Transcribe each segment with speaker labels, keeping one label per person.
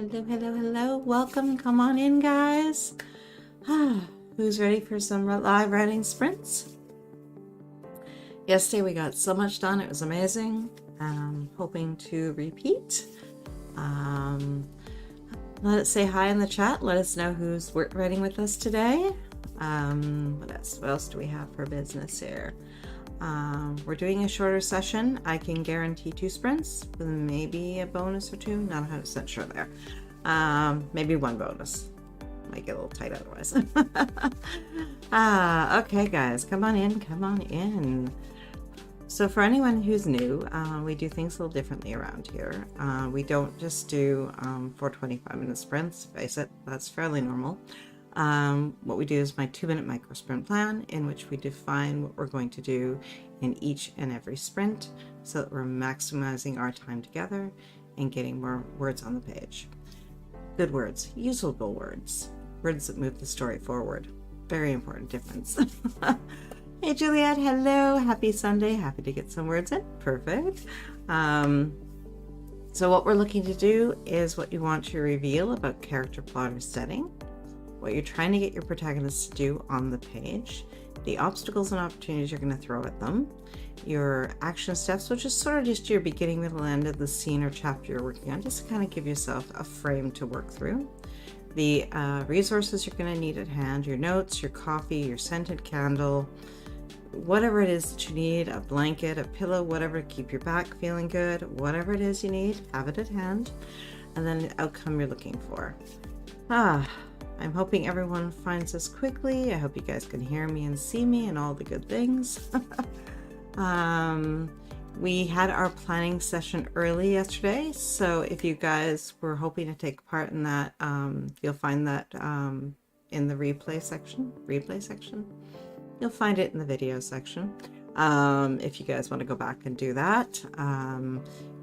Speaker 1: Hello, hello, hello. Welcome. Come on in, guys. Who's ready for some live writing sprints? Yesterday we got so much done. It was amazing. Hoping to repeat. Let us say hi in the chat. Let us know who's writing with us today. What else do we have for business here? We're doing a shorter session. I can guarantee 2 sprints with maybe a bonus or 2. Not 100% sure there. Maybe 1 bonus. Might get a little tight otherwise. Okay, guys, come on in. Come on in. So for anyone who's new, we do things a little differently around here. We don't just do 4 25-minute sprints. Face it, that's fairly normal. What we do is my 2-minute micro sprint plan, in which we define what we're going to do in each and every sprint so that we're maximizing our time together and getting more words on the page. Good words, usable words, words that move the story forward. Very important difference. Hey Juliet, hello, happy Sunday, happy to get some words in, perfect. So what we're looking to do is what you want to reveal about character, plot, or setting, what you're trying to get your protagonists to do on the page, the obstacles and opportunities you're going to throw at them, your action steps, which is sort of just your beginning, middle, end of the scene or chapter you're working on, just to kind of give yourself a frame to work through, the resources you're going to need at hand, your notes, your coffee, your scented candle, whatever it is that you need, a blanket, a pillow, whatever to keep your back feeling good, whatever it is you need, have it at hand, and then the outcome you're looking for. I'm hoping everyone finds this quickly. I hope you guys can hear me and see me and all the good things. We had our planning session early yesterday, so if you guys were hoping to take part in that, you'll find that in the replay section. You'll find it in the video section. If you guys want to go back and do that.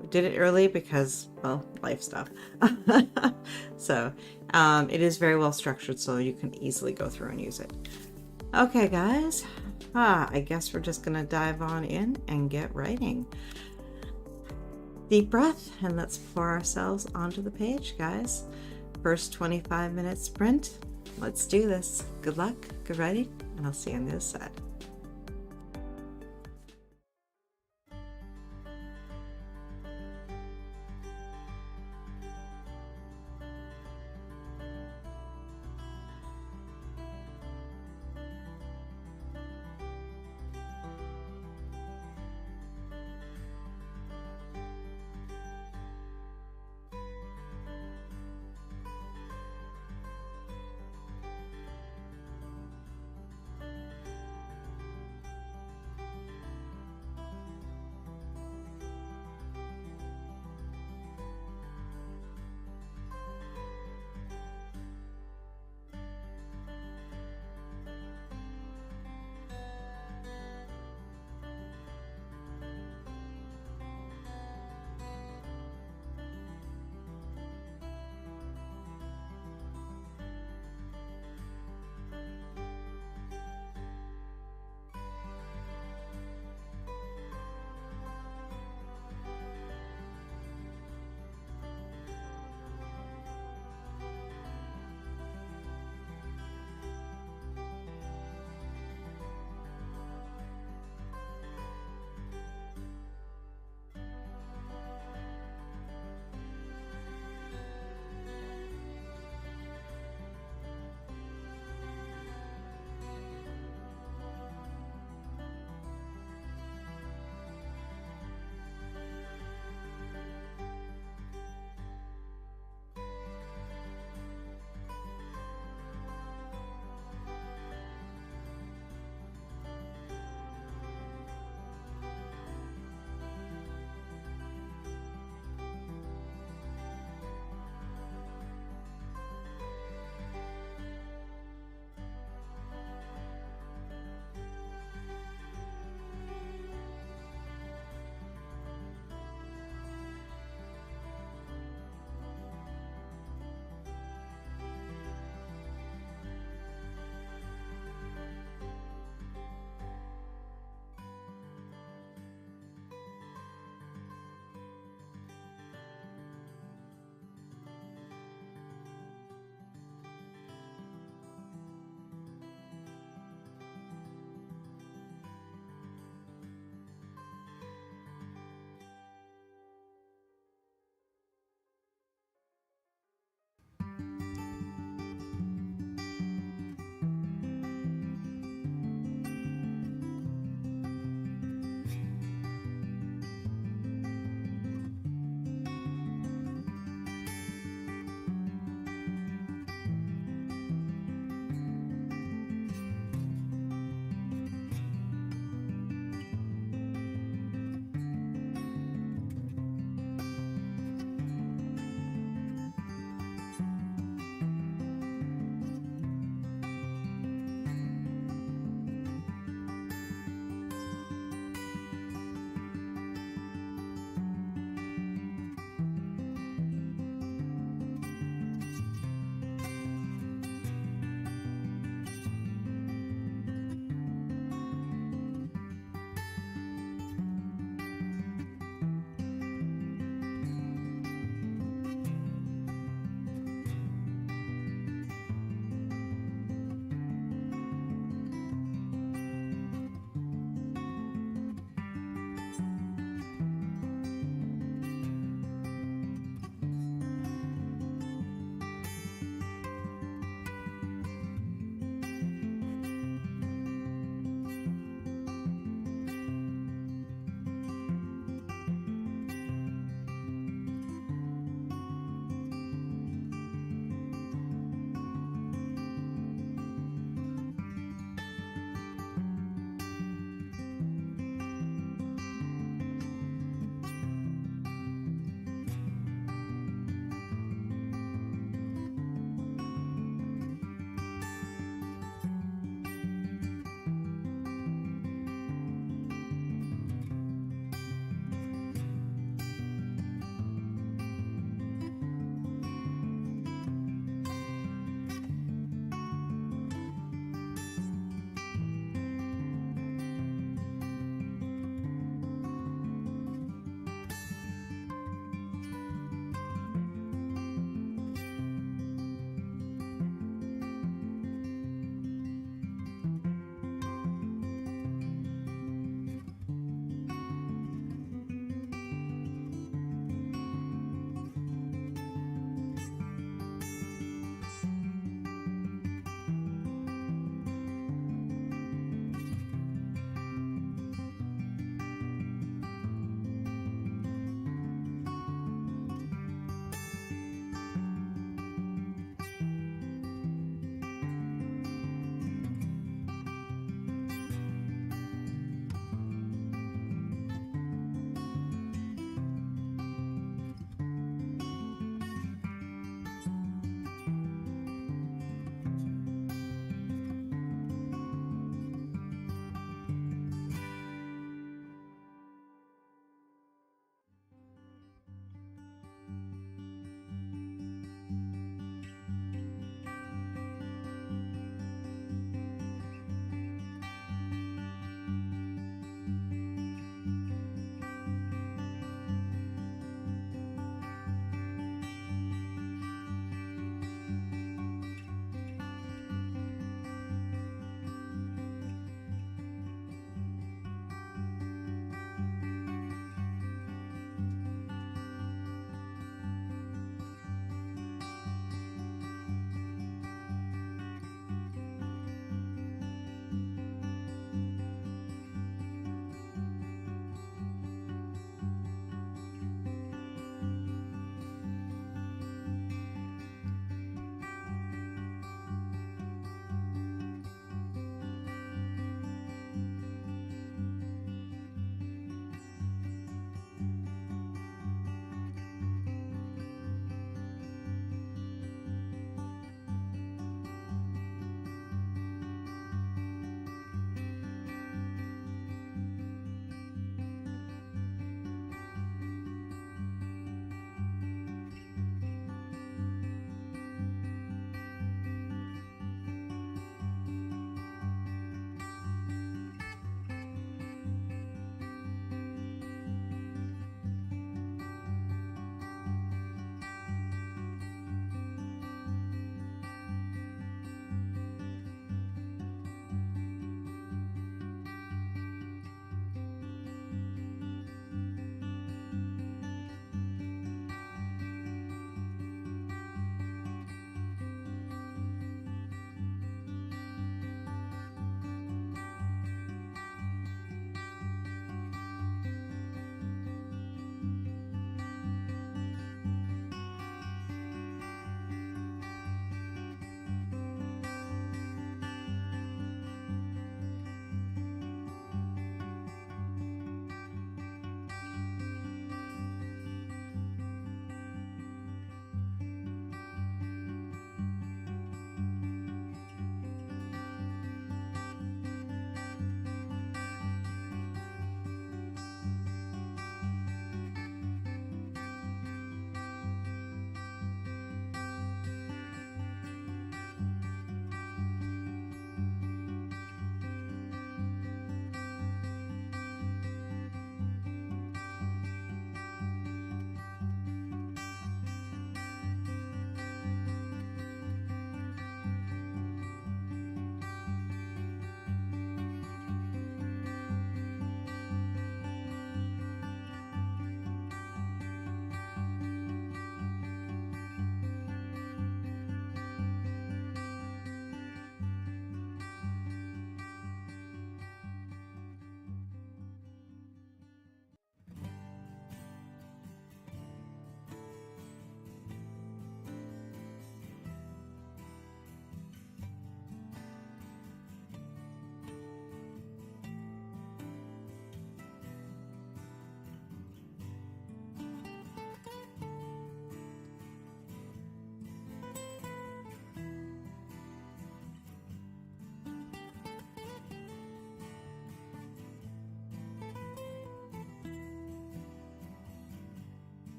Speaker 1: We did it early because, well, life stuff. So it is very well structured, so you can easily go through and use it. Okay, guys. I guess we're just gonna dive on in and get writing. Deep breath, and let's pour ourselves onto the page, guys. First 25-minute sprint. Let's do this. Good luck, good writing, and I'll see you on the other side.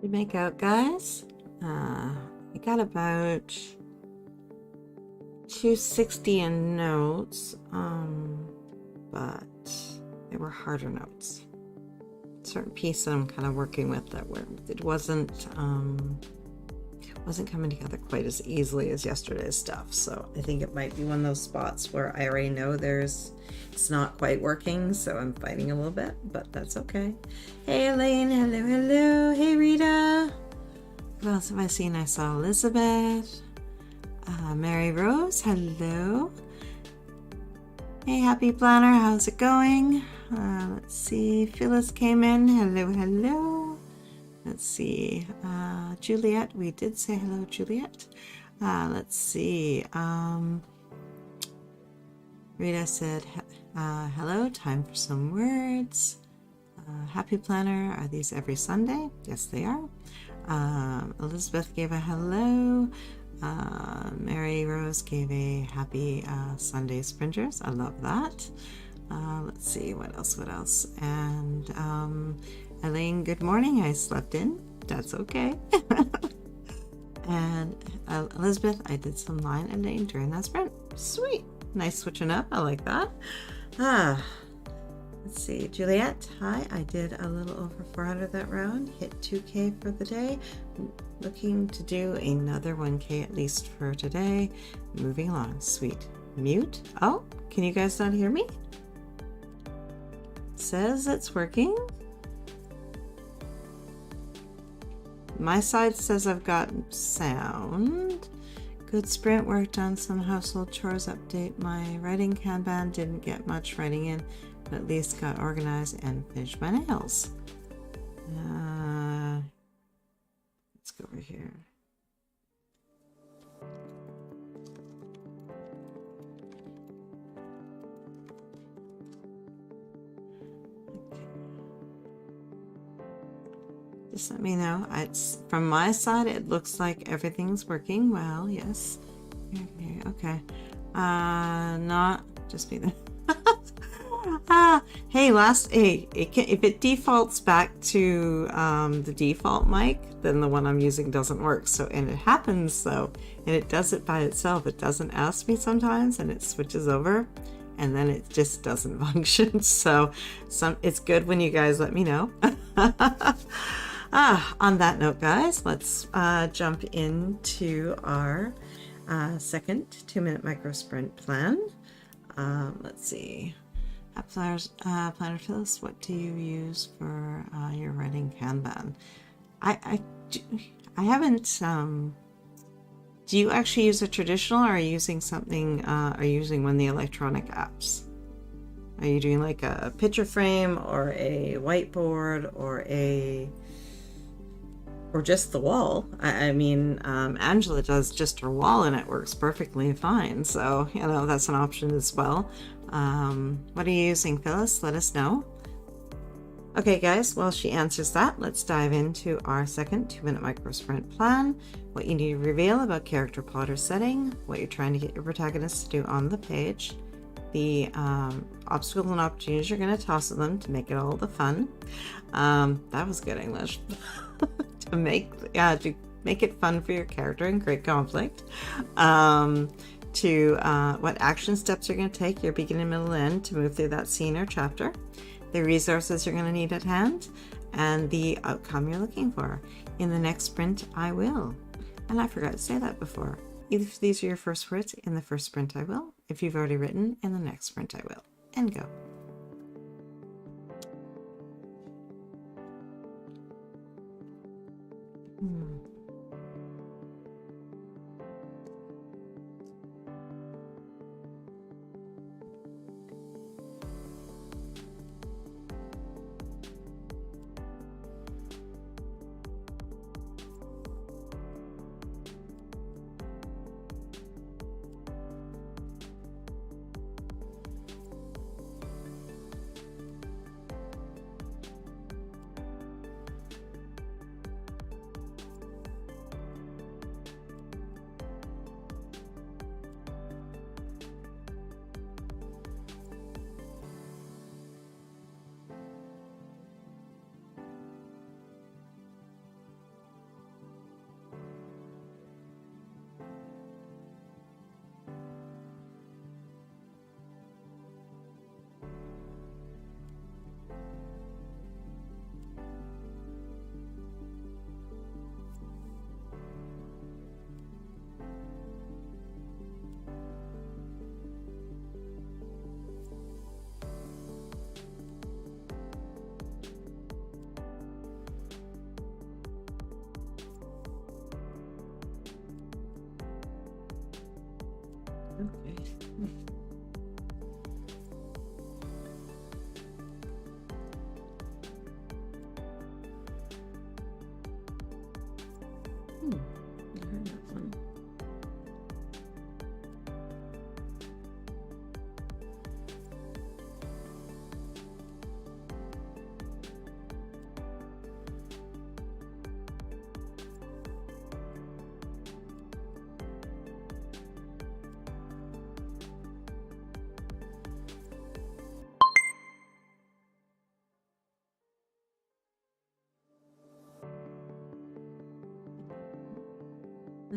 Speaker 1: you make out, guys? I got about 260 in notes, but they were harder notes. Certain piece that I'm kind of working with that it wasn't coming together quite as easily as yesterday's stuff. So I think it might be one of those spots where I already know it's not quite working, so I'm fighting a little bit, but that's okay. Hey Elaine, hello, hello. Hey Rita. Who else have I seen? I saw Elizabeth. Mary Rose, hello. Hey Happy Planner, how's it going? Let's see, Phyllis came in. Hello, hello. Let's see, Juliet, we did say hello, Juliet. Let's see, Rita said, hello, time for some words. Happy Planner, are these every Sunday? Yes, they are. Elizabeth gave a hello. Mary Rose gave a happy Sunday Sprinters. I love that. Let's see, what else? And Elaine, good morning. I slept in. That's okay. And Elizabeth, I did some line editing during that sprint. Sweet. Nice switching up. I like that. Let's see. Juliet, hi. I did a little over 400 that round. Hit 2K for the day. Looking to do another 1K at least for today. Moving along. Sweet. Mute. Oh, can you guys not hear me? Says it's working. My side says I've got sound. Good sprint, worked on some household chores, update my writing Kanban, didn't get much writing in, but at least got organized and finished my nails. Let's go over here. Just let me know. It's from my side, it looks like everything's working well. Yes. Okay. Not just be there. Hey, if it defaults back to the default mic, then the one I'm using doesn't work. So, and it happens though, and it does it by itself. It doesn't ask me sometimes, and it switches over, and then it just doesn't function. So, it's good when you guys let me know. On that note, guys, let's jump into our second 2-minute micro sprint plan. Let's see. Planner Phyllis, what do you use for your writing Kanban? I haven't. Do you actually use a traditional, or are you using something? Are you using one of the electronic apps? Are you doing like a picture frame, or a whiteboard, or just the wall? I mean, Angela does just her wall, and it works perfectly fine. So that's an option as well. What are you using, Phyllis? Let us know. Okay, guys, while she answers that, let's dive into our second 2-minute micro sprint plan. What you need to reveal about character plotter setting, what you're trying to get your protagonists to do on the page, the obstacles and opportunities you're going to toss at them to make it all the fun. That was good English. to make it fun for your character and create conflict. What action steps you're going to take, your beginning, middle, and end, to move through that scene or chapter, the resources you're going to need at hand, and the outcome you're looking for. In the next sprint, I will. And I forgot to say that before. If these are your first words, in the first sprint, I will. If you've already written, in the next sprint, I will. And go.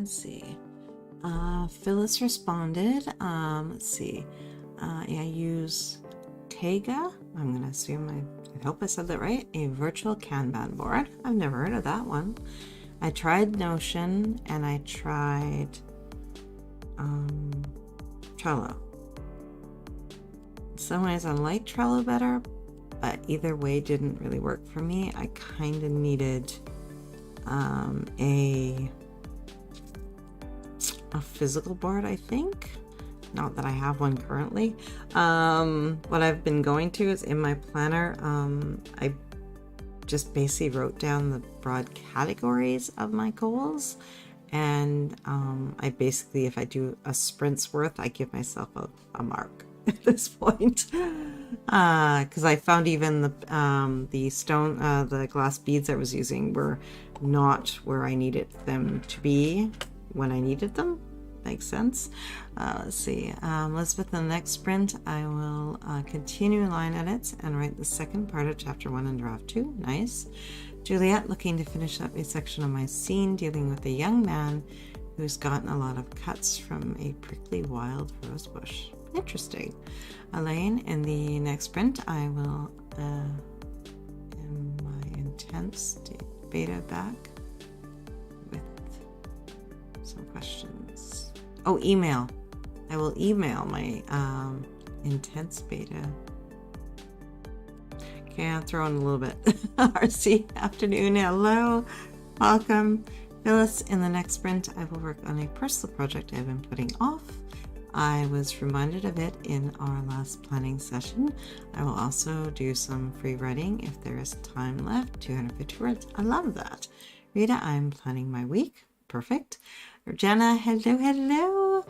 Speaker 1: Let's see. Phyllis responded. Let's see. Yeah, I use Tega. I'm going to assume I hope I said that right. A virtual Kanban board. I've never heard of that one. I tried Notion and I tried Trello. In some ways I like Trello better, but either way didn't really work for me. I kind of needed a physical board, I think. Not that I have one currently. What I've been going to is in my planner, I just basically wrote down the broad categories of my goals. And I basically, if I do a sprint's worth, I give myself a mark at this point. Because I found even the glass beads I was using were not where I needed them to be when I needed them. Makes sense. Let's see. Elizabeth, in the next sprint, I will continue line edits and write the second part of chapter 1 in draft 2. Nice. Juliet, looking to finish up a section of my scene dealing with a young man who's gotten a lot of cuts from a prickly wild rose bush. Interesting. Elaine, in the next sprint, I will in my intense beta back with some questions. Oh, email. I will email my intense beta. Okay, I'll throw in a little bit. RC, afternoon, hello, welcome. Phyllis, in the next sprint, I will work on a personal project I've been putting off. I was reminded of it in our last planning session. I will also do some free writing if there is time left, 250 words. I love that. Rita, I'm planning my week. Perfect. Jenna, hello, hello.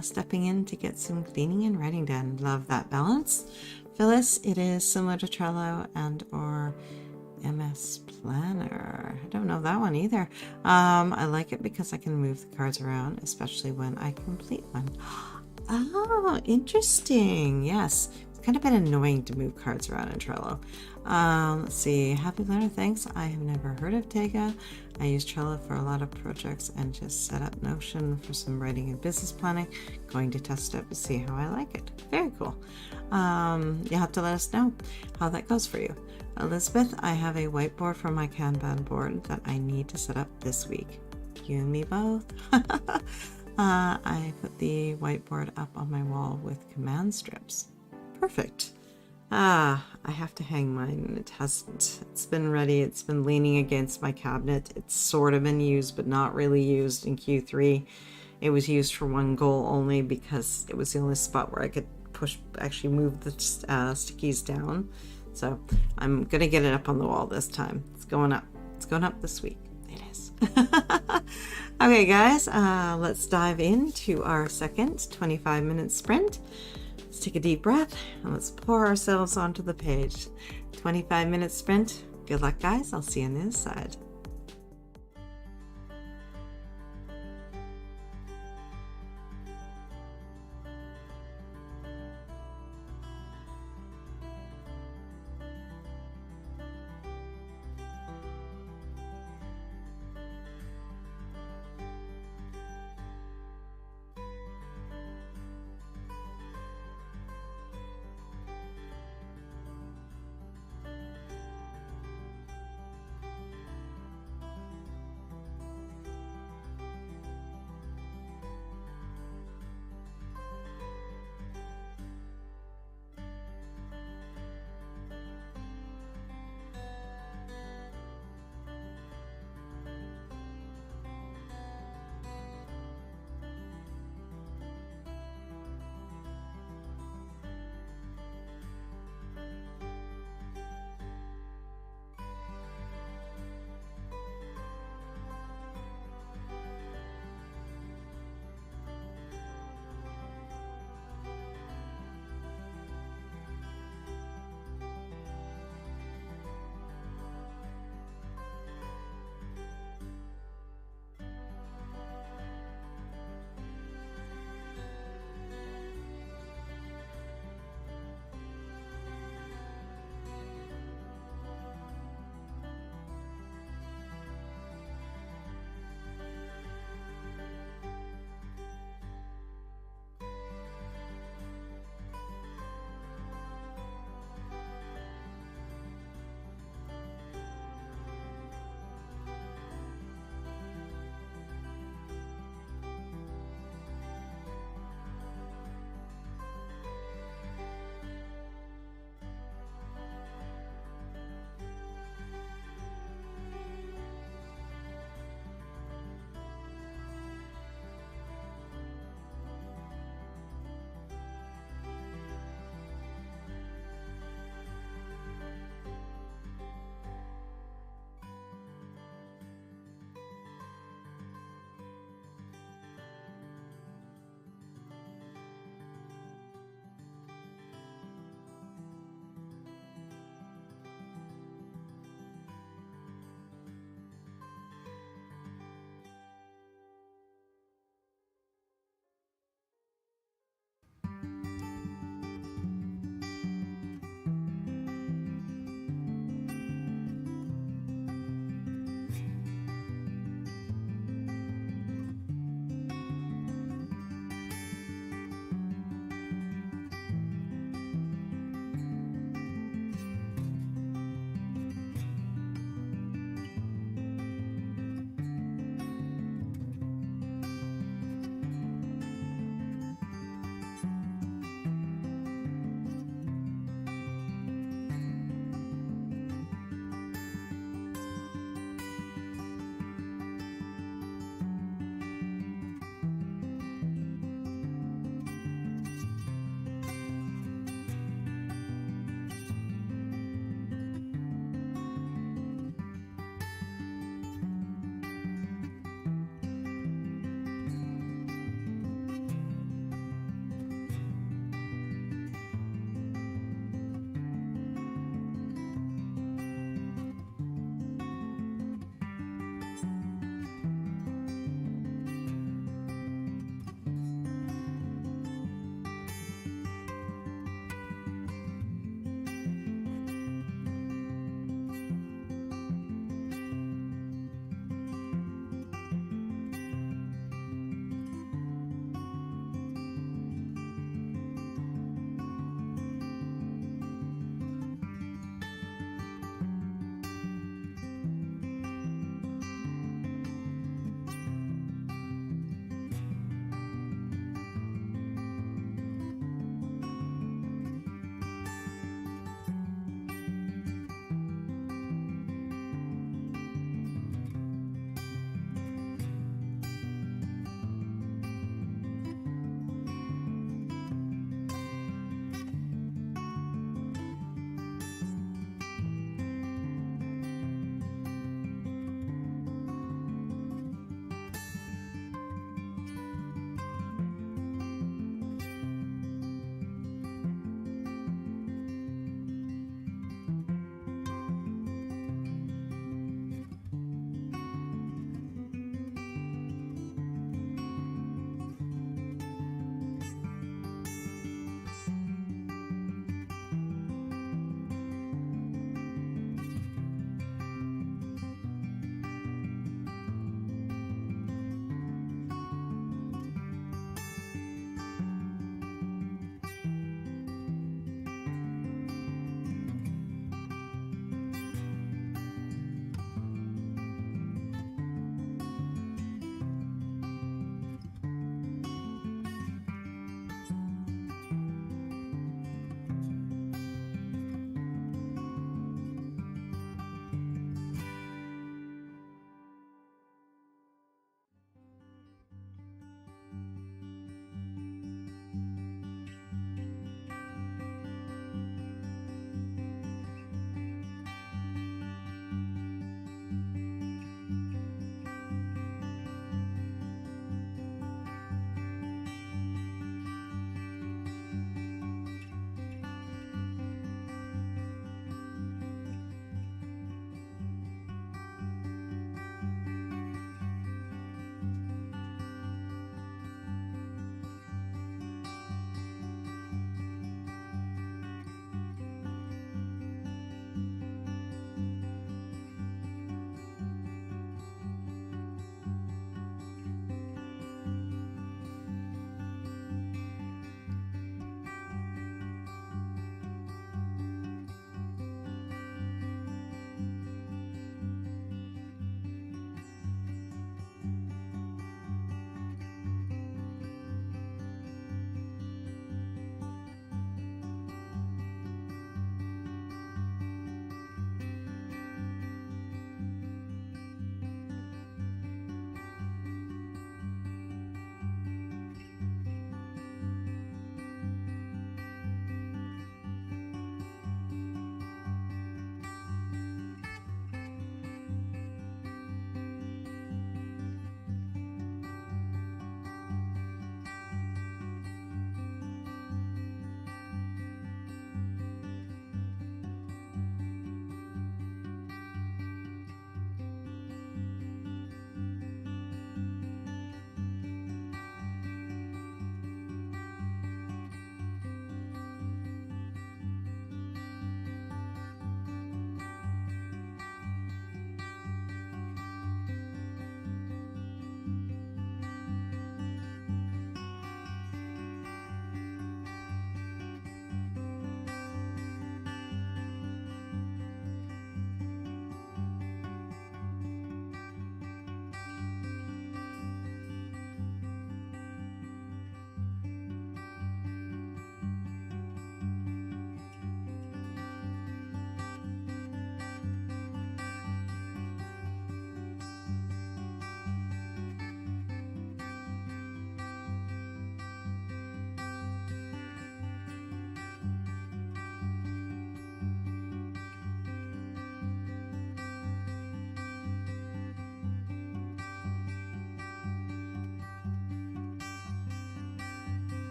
Speaker 1: Stepping in to get some cleaning and writing done. Love that balance. Phyllis, it is similar to Trello and or MS Planner. I don't know that one either. I like it because I can move the cards around, especially when I complete one. Oh, interesting. Yes, it's kind of been annoying to move cards around in Trello. Let's see. Happy Learner, thanks. I have never heard of Tega. I use Trello for a lot of projects and just set up Notion for some writing and business planning. Going to test it to see how I like it. Very cool. You'll have to let us know how that goes for you. Elizabeth, I have a whiteboard for my Kanban board that I need to set up this week. You and me both. I put the whiteboard up on my wall with command strips. Perfect. I have to hang mine. It hasn't. It's been ready. It's been leaning against my cabinet. It's sort of been used, but not really used in Q3. It was used for one goal only because it was the only spot where I could actually move the stickies down. So I'm going to get it up on the wall this time. It's going up. It's going up this week. It is. Okay, guys, let's dive into our second 25-minute sprint. Let's take a deep breath and let's pour ourselves onto the page. 25-minute sprint. Good luck, guys. I'll see you on the other side.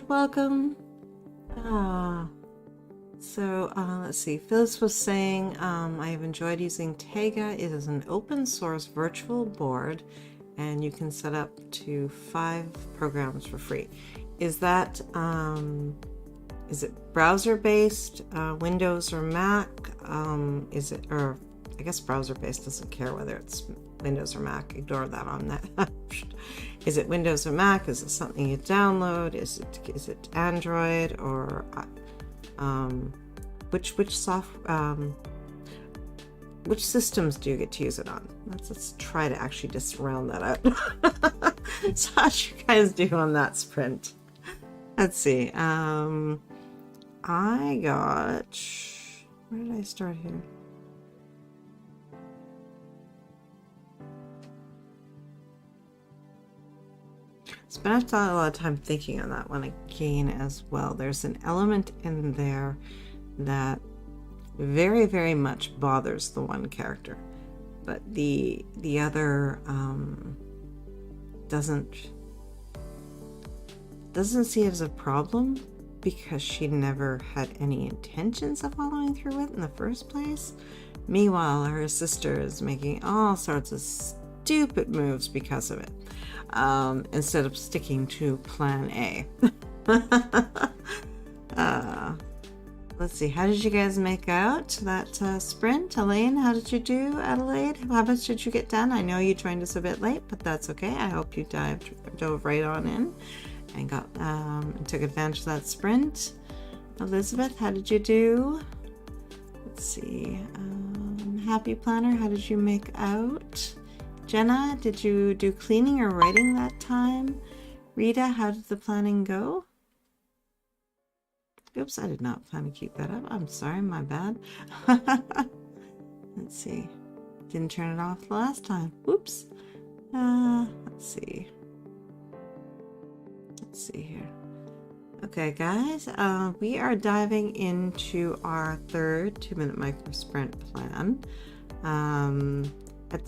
Speaker 1: welcome. Let's see. Phyllis was saying, I have enjoyed using Tega. It is an open source virtual board, and you can set up to 5 programs for free. Is that, is it browser based, Windows or Mac? Or I guess browser based, doesn't care whether it's Windows or Mac. Ignore that on that. Is it Windows or Mac? Is it something you download? Is it Android or which systems do you get to use it on? Let's try to actually just round that out. So how did you guys do on that sprint? Let's see. I got, where did I start here? Spent a lot of time thinking on that one again as well. There's an element in there that very, very much bothers the one character, but the other doesn't see it as a problem because she never had any intentions of following through with it in the first place. Meanwhile, her sister is making all sorts of stupid moves because of it. Instead of sticking to plan A. Let's see, how did you guys make out that sprint? Elaine, how did you do? Adelaide, how much did you get done? I know you joined us a bit late, but that's okay. I hope you dove right on in and got took advantage of that sprint. Elizabeth, how did you do? Let's see, Happy Planner, how did you make out? Jenna, did you do cleaning or writing that time? Rita, how did the planning go? Oops, I did not plan to keep that up. I'm sorry, my bad. Let's see. Didn't turn it off the last time. Oops. Let's see. Let's see here. Okay, guys, we are diving into our third 2-minute micro sprint plan.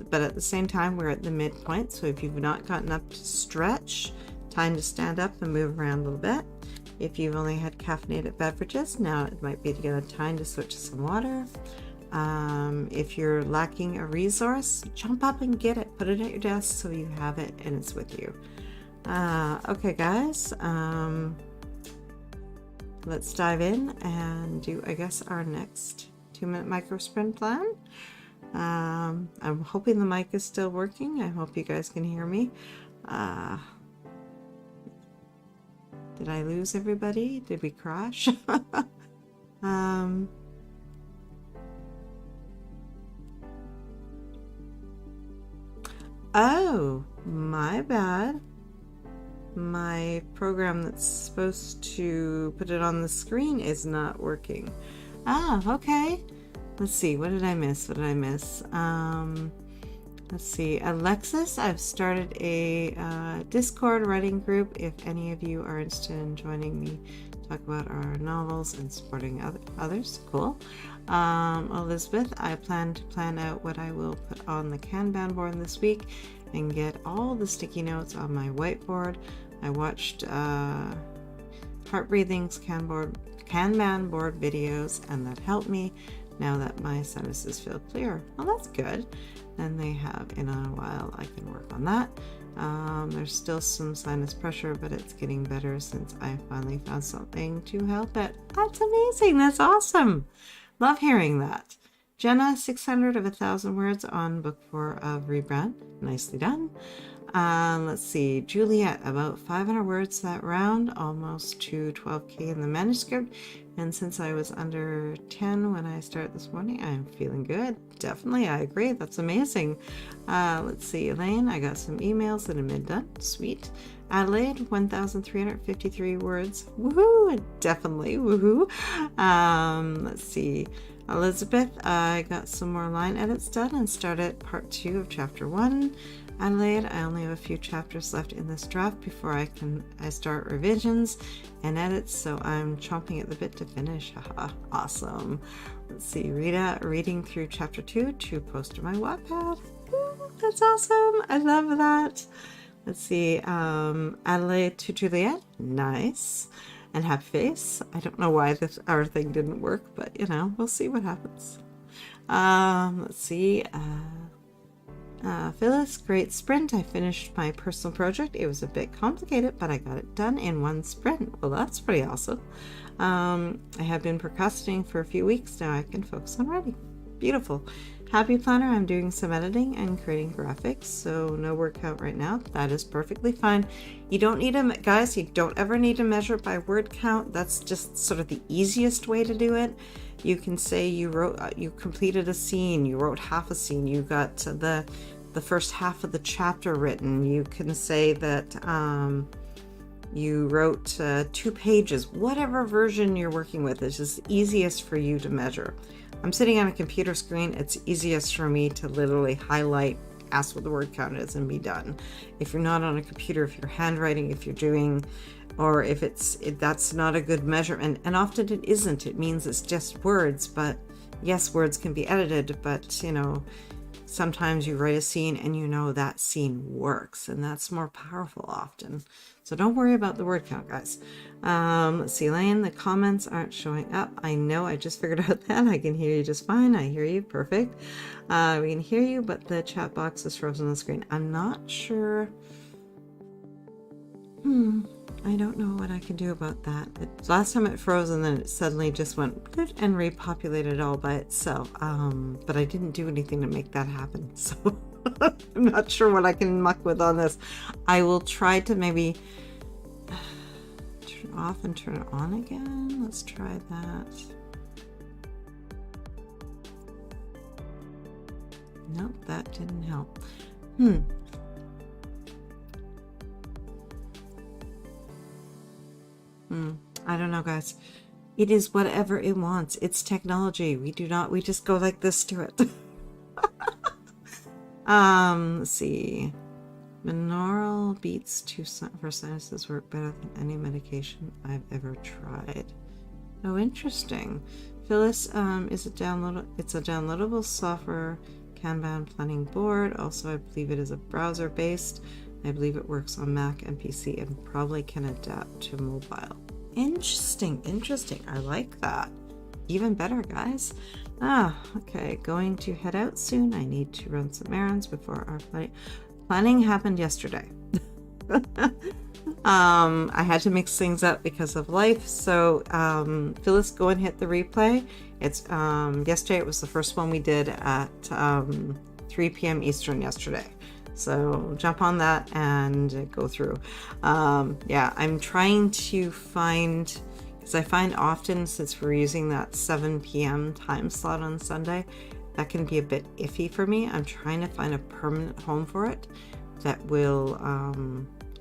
Speaker 1: But at the same time, we're at the midpoint. So if you've not gotten up to stretch, time to stand up and move around a little bit. If you've only had caffeinated beverages, now it might be to get a time to switch to some water. If you're lacking a resource, jump up and get it. Put it at your desk so you have it and it's with you. Okay, guys. Let's dive in and do, I guess, our next 2-minute micro sprint plan. I'm hoping the mic is still working. I hope you guys can hear me. Did I lose everybody? Did we crash? Oh, my bad. My program that's supposed to put it on the screen is not working. Okay. Let's see, what did I miss? Let's see, Alexis, I've started a Discord writing group if any of you are interested in joining me to talk about our novels and supporting others. Cool. Elizabeth, I plan to plan out what I will put on the Kanban board this week and get all the sticky notes on my whiteboard. I watched Heart Breathing's Kanban board videos, and that helped me now that my sinuses feel clear. Well, that's good. And they have in a while. I can work on that. There's still some sinus pressure, but it's getting better since I finally found something to help it. That's amazing. That's awesome. Love hearing that. Jenna, 600 of 1,000 words on book 4 of Rebrand. Nicely done. Let's see, Juliet, about 500 words that round, almost to 12K in the manuscript. And since I was under 10 when I started this morning, I'm feeling good. Definitely, I agree. That's amazing. Let's see, Elaine, I got some emails that have been done. Sweet. Adelaide, 1,353 words. Woohoo! Definitely, woohoo. Let's see. Elizabeth, I got some more line edits done and started part 2 of chapter 1. Adelaide, I only have a few chapters left in this draft before I start revisions and edits, so I'm chomping at the bit to finish. Haha, awesome. Let's see, Rita, reading through chapter 2 to post to my Wattpad. Ooh, that's awesome. I love that. Let's see. Adelaide to Juliet. Nice. And happy face. I don't know why our thing didn't work, but you know, we'll see what happens. Let's see. Phyllis, great sprint. I finished my personal project. It was a bit complicated, but I got it done in one sprint. Well, that's pretty awesome. I have been procrastinating for a few weeks now. I can focus on writing. Beautiful. Happy planner. I'm doing some editing and creating graphics, so no word count right now. That is perfectly fine. You don't need to, guys, you don't ever need to measure it by word count. That's just sort of the easiest way to do it. You can say you completed a scene, you wrote half a scene, you got the first half of the chapter written. You can say that you wrote 2 pages, whatever version you're working with is just easiest for you to measure. I'm sitting on a computer screen. It's easiest for me to literally highlight, ask what the word count is, and be done. If you're not on a computer, if you're handwriting, if you're doing, or if that's not a good measure, and often it isn't. It means it's just words, but yes, words can be edited, but you know, sometimes you write a scene and you know that scene works, and that's more powerful often. So don't worry about the word count, guys. Let's see, Elaine, the comments aren't showing up. I know, I just figured out that. I can hear you just fine. I hear you, perfect. We can hear you, but the chat box is frozen on the screen. I'm not sure. I don't know what I can do about that. Last time it froze and then it suddenly just went good and repopulated all by itself. But I didn't do anything to make that happen. So I'm not sure what I can muck with on this. I will try to maybe turn it off and turn it on again. Let's try that. Nope, that didn't help. I don't know, guys. It is whatever it wants. It's technology. We just go like this to it. Let's see. Binaural beats for sinuses work better than any medication I've ever tried. Oh, interesting. Phyllis, it's a downloadable software Kanban planning board. Also, I believe it is a browser based. I believe it works on Mac and PC and probably can adapt to mobile. Interesting. I like that. Even better, guys. Okay. Going to head out soon. I need to run some errands before our planning happened yesterday. I had to mix things up because of life. So, Phyllis, go and hit the replay. It's yesterday. It was the first one we did at 3 p.m. Eastern yesterday. So jump on that and go through. Yeah, I'm trying to find, because I find often since we're using that 7 p.m. time slot on Sunday, that can be a bit iffy for me. I'm trying to find a permanent home for it that will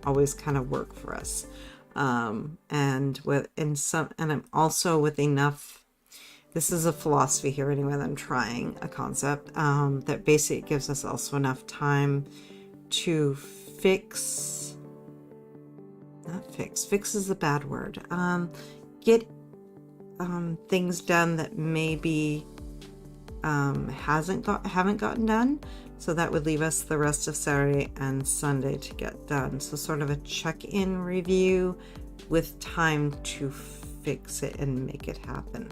Speaker 1: always kind of work for us. And I'm also with enough. This is a philosophy here anyway that I'm trying, a concept that basically gives us also enough time to fix is a bad word. Get things done that maybe haven't gotten done. So that would leave us the rest of Saturday and Sunday to get done. So sort of a check-in review with time to fix it and make it happen.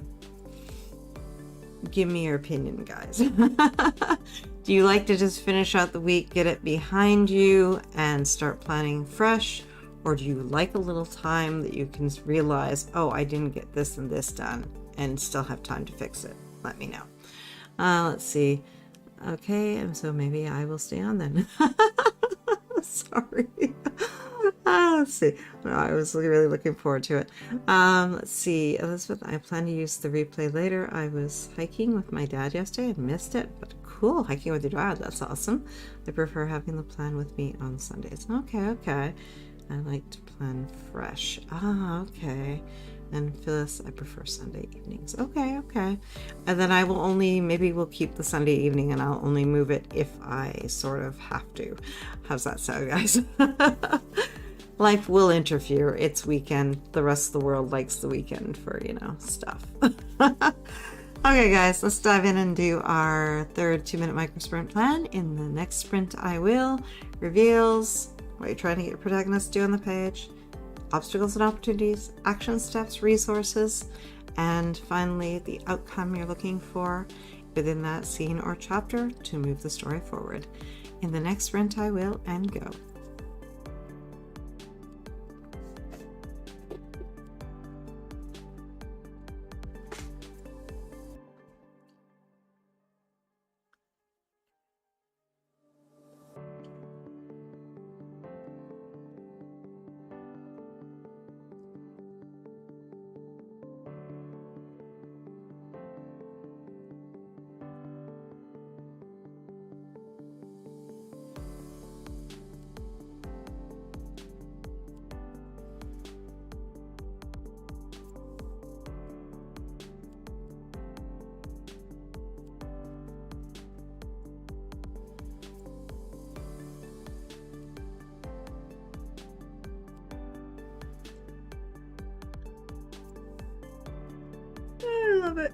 Speaker 1: Give me your opinion, guys. Do you like to just finish out the week, get it behind you, and start planning fresh? Or do you like a little time that you can realize, oh, I didn't get this and this done, and still have time to fix it? Let me know. Let's see. Okay, and so maybe I will stay on then. Sorry. Let's see. No, I was really looking forward to it. Let's see. Elizabeth, I plan to use the replay later. I was hiking with my dad yesterday and missed it, but cool. Hiking with your dad. That's awesome. I prefer having the plan with me on Sundays. Okay. I like to plan fresh. Okay. And Phyllis, I prefer Sunday evenings. Okay. And then I will maybe we'll keep the Sunday evening and I'll only move it if I sort of have to. How's that sound, guys? Life will interfere. It's weekend. The rest of the world likes the weekend for, stuff. Okay, guys, let's dive in and do our third 2-minute micro sprint plan. In the next sprint, I will reveals. what you're trying to get your protagonist to do on the page, obstacles and opportunities, action steps, resources, and finally the outcome you're looking for within that scene or chapter to move the story forward. In the next sprint, I will, and go. I love it.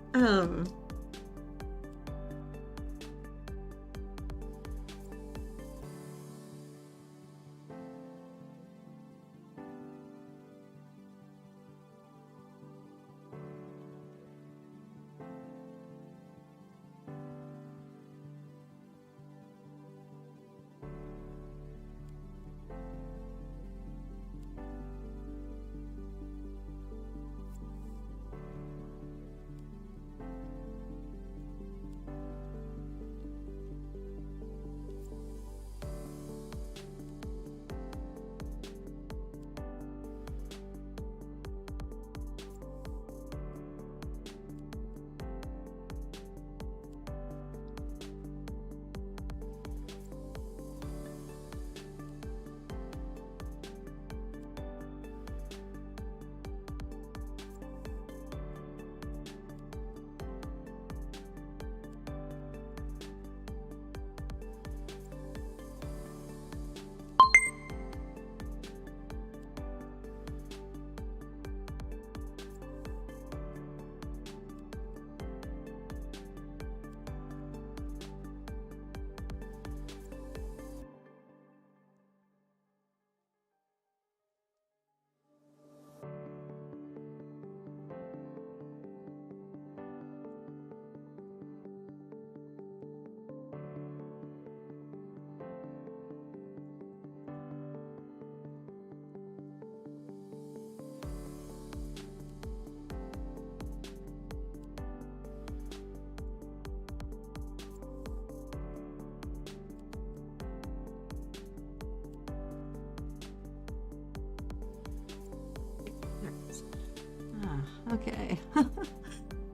Speaker 1: Okay.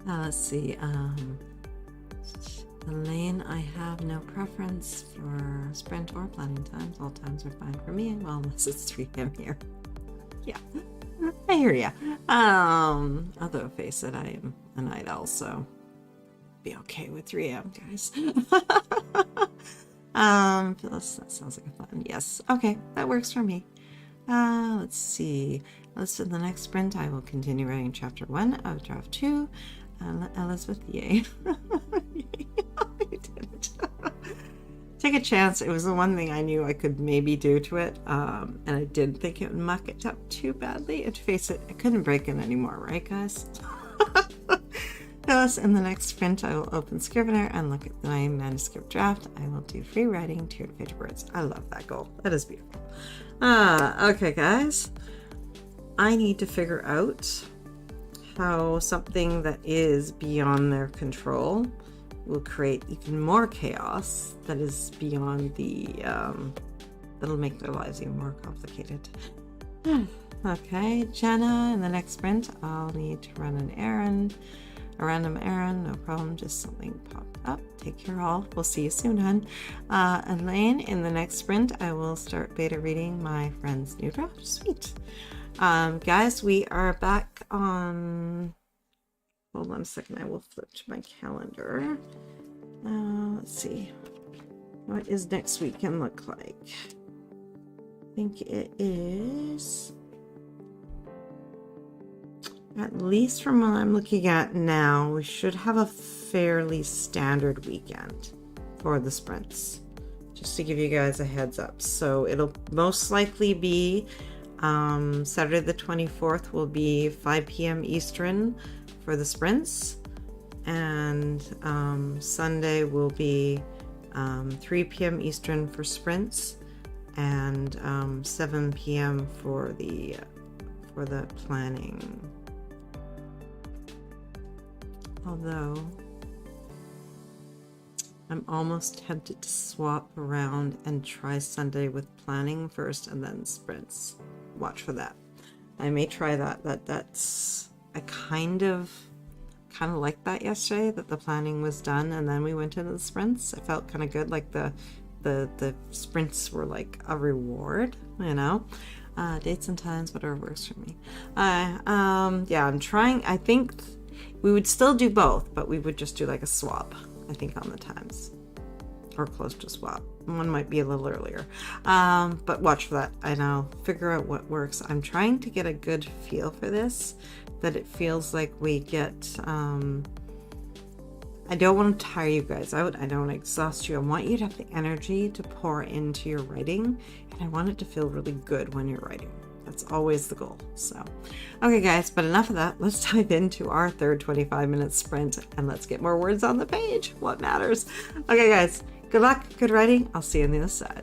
Speaker 1: Let's see. Elaine, I have no preference for sprint or planning times. All times are fine for me. Well, unless it's 3 p.m. here. Yeah, I hear ya. Although face it, I am a night owl, so be okay with 3 a.m. guys. That sounds like a fun. Yes. Okay, that works for me. Let's see. In the next sprint, I will continue writing chapter 1 of draft 2. Elizabeth, yay. You did it. Take a chance. It was the one thing I knew I could maybe do to it. And I didn't think it would muck it up too badly. And to face it, I couldn't break it anymore, right, guys? Thus, in the next sprint, I will open Scrivener and look at my manuscript draft. I will do free writing, 200-page words. I love that goal. That is beautiful. Okay, guys. I need to figure out how something that is beyond their control will create even more chaos that is beyond the, that'll make their lives even more complicated. Okay, Jenna, in the next sprint, I'll need to run an errand. A random errand, no problem, just something popped up. Take care all. We'll see you soon, hun. Elaine, in the next sprint, I will start beta reading my friend's new draft. Sweet. Guys, we are back on... Hold on a second, I will flip to my calendar. Let's see. What is next weekend look like? I think it is... At least from what I'm looking at now, we should have a fairly standard weekend for the sprints. just to give you guys a heads up. So it'll most likely be Saturday the 24th will be 5 p.m. Eastern for the sprints, and Sunday will be 3 p.m. Eastern for sprints, and 7 p.m. for the planning. Although I'm almost tempted to swap around and try Sunday with planning first and then sprints. Watch for that. I may try that. That's I kind of liked that yesterday, that the planning was done and then we went into the sprints. I felt kind of good, like the sprints were like a reward, you know. Dates and times, whatever works for me. Yeah, I'm trying. I think we would still do both, but we would just do like a swap, I think, on the times, or close to swap. One might be a little earlier, but watch for that. I know, figure out what works. I'm trying to get a good feel for this, that it feels like we get I don't want to tire you guys out. I don't want to exhaust you. I want you to have the energy to pour into your writing, and I want it to feel really good when you're writing. That's always the goal. So, okay guys, but enough of that. Let's dive into our third 25-minute sprint and let's get more words on the page. What matters? Okay guys, good luck, good writing. I'll see you on the other side.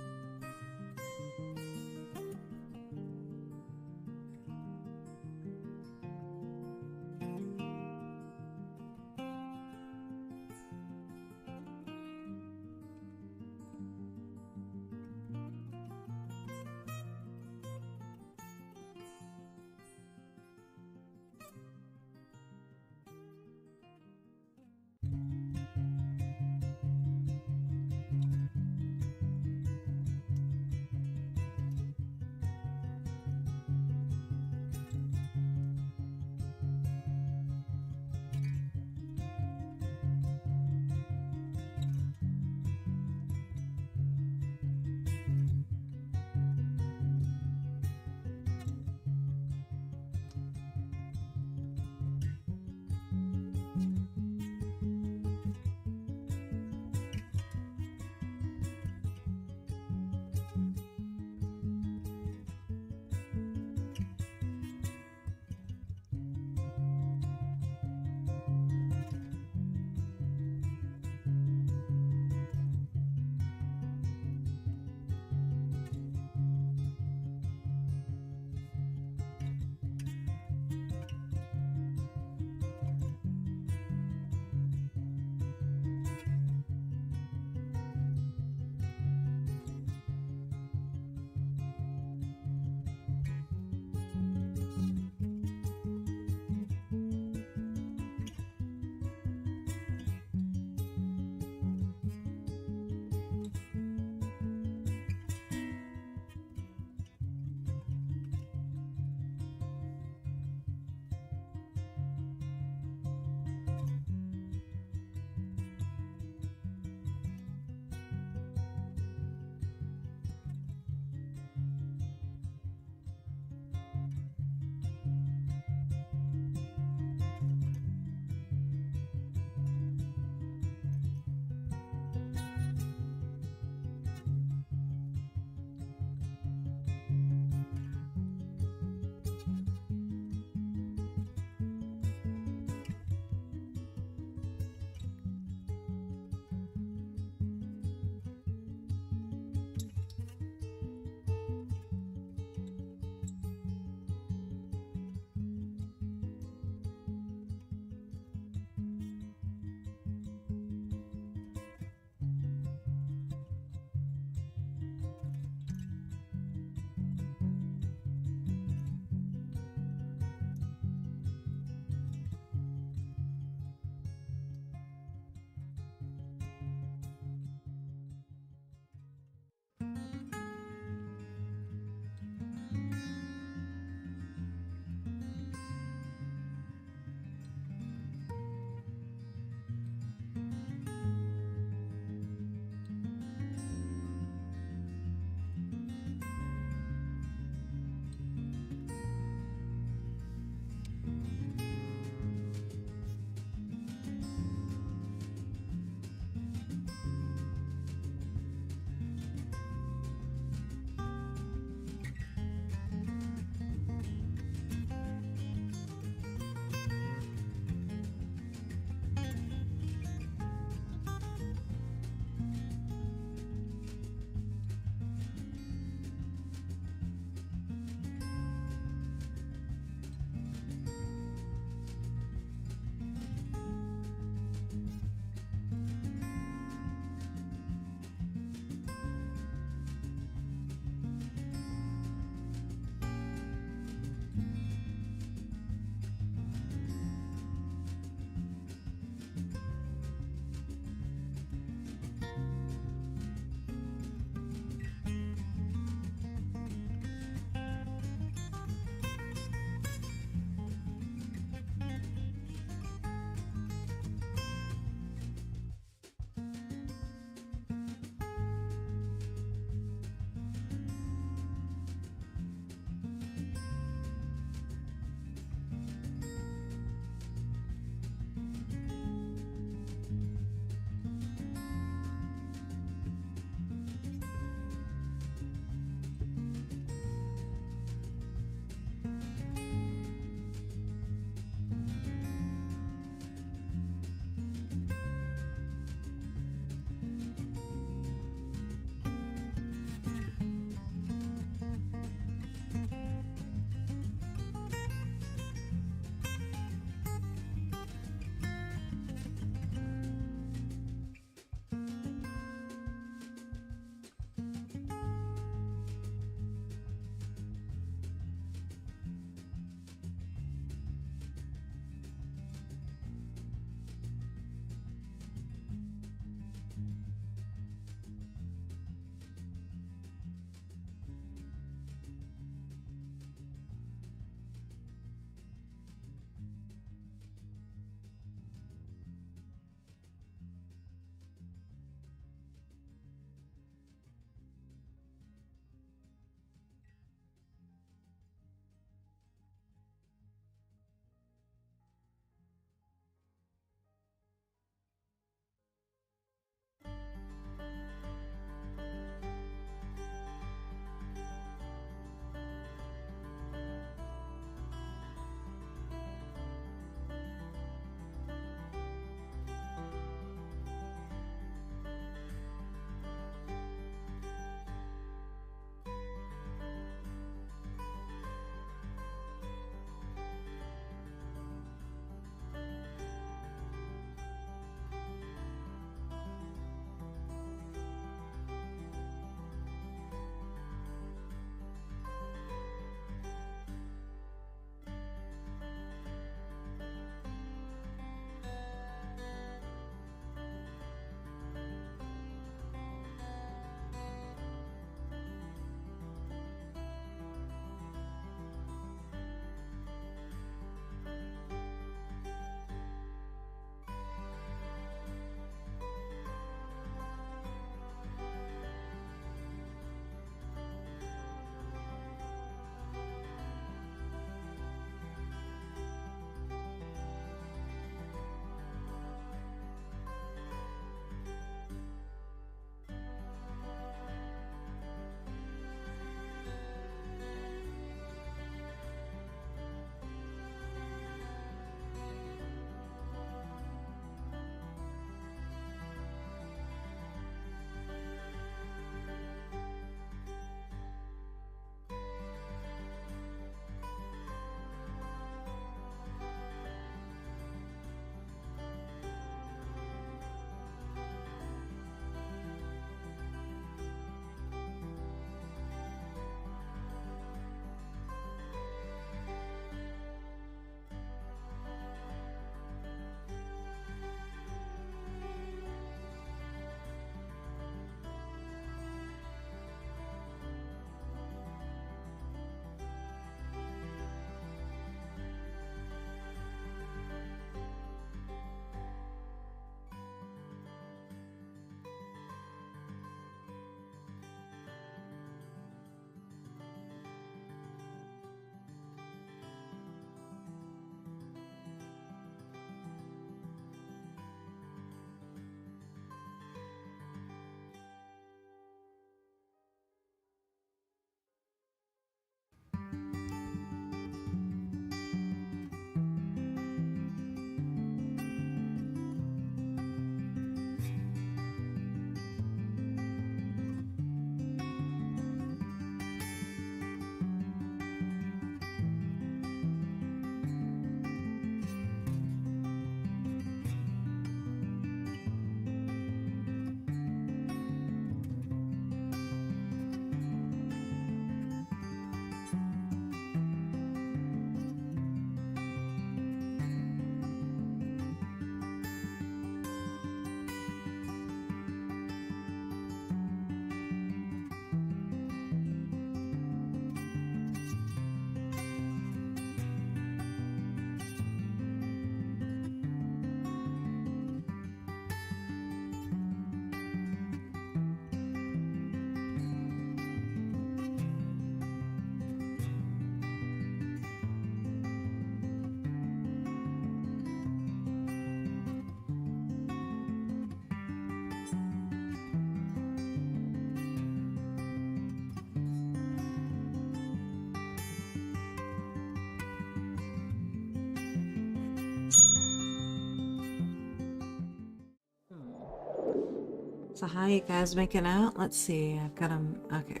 Speaker 1: So how you guys making out? Let's see. I've got them. Okay.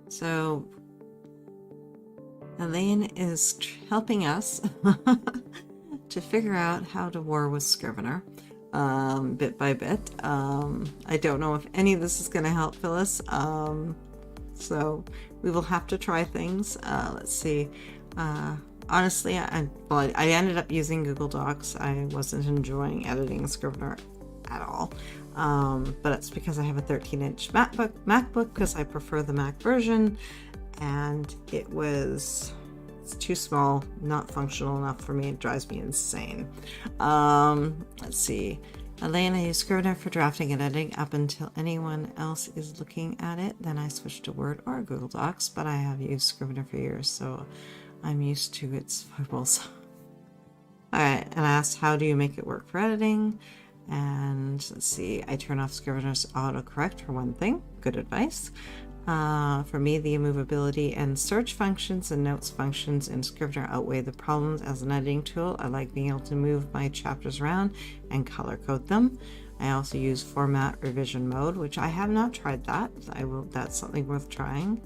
Speaker 1: So Elaine is helping us to figure out how to war with Scrivener, bit by bit. I don't know if any of this is going to help Phyllis. So we will have to try things. Let's see. Honestly, I ended up using Google Docs. I wasn't enjoying editing Scrivener at all. But it's because I have a 13-inch MacBook because I prefer the Mac version, and it's too small, not functional enough for me. It drives me insane. Let's see. Elaine, I use Scrivener for drafting and editing up until anyone else is looking at it. Then I switch to Word or Google Docs, but I have used Scrivener for years, so I'm used to its foibles. All right, and I asked, how do you make it work for editing? And let's see, I turn off Scrivener's autocorrect for one thing. Good advice. For me, the immovability and search functions and notes functions in Scrivener outweigh the problems as an editing tool. I like being able to move my chapters around and color code them. I also use format revision mode, which I have not tried that. That's something worth trying.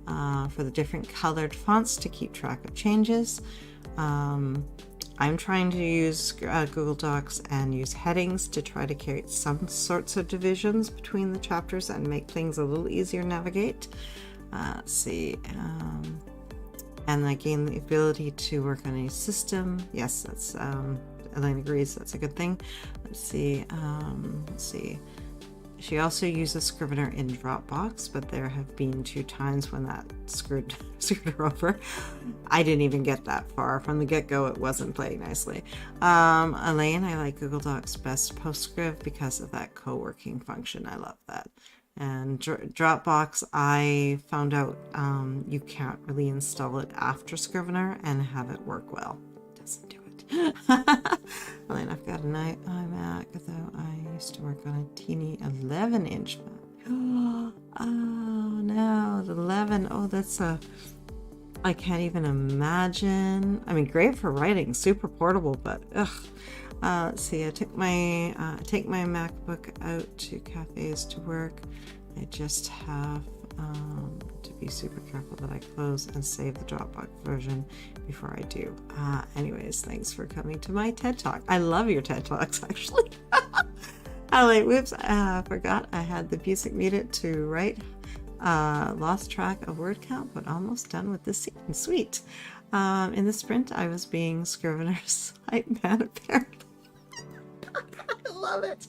Speaker 1: For the different colored fonts to keep track of changes. I'm trying to use Google Docs and use headings to try to create some sorts of divisions between the chapters and make things a little easier to navigate. Let's see. And I gain the ability to work on any system. Yes, that's Elaine agrees. That's a good thing. Let's see. She also uses Scrivener in Dropbox, but there have been 2 times when that screwed her over. I didn't even get that far. From the get-go, it wasn't playing nicely. Elaine, I like Google Docs best PostScript because of that co-working function. I love that. And Dropbox, I found out you can't really install it after Scrivener and have it work well. It doesn't do it. Elaine, I've got an iMac, though I used to work on a teeny 11-inch Mac. Oh no, the 11. Oh, that's I can't even imagine. I mean, great for writing, super portable, but ugh. Let's see. I take my MacBook out to cafes to work. I just have to be super careful that I close and save the Dropbox version before I do. Anyways, thanks for coming to my TED Talk. I love your TED Talks, actually. Whoops, I forgot I had the music muted to write. Lost track of word count, but almost done with this sweet. In the sprint, I was being Scrivener's hype man, apparently. I love it.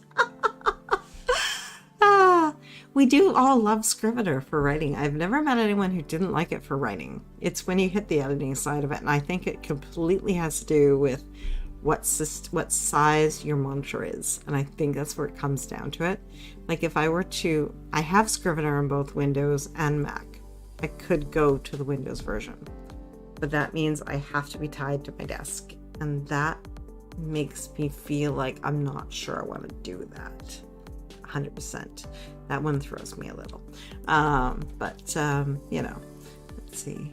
Speaker 1: We do all love Scrivener for writing. I've never met anyone who didn't like it for writing. It's when you hit the editing side of it, and I think it completely has to do with what size your monitor is, and I think that's where it comes down to it. Like if I have Scrivener on both Windows and Mac. I could go to the Windows version, but that means I have to be tied to my desk, and that makes me feel like I'm not sure I want to do that 100%. That one throws me a little. Let's see.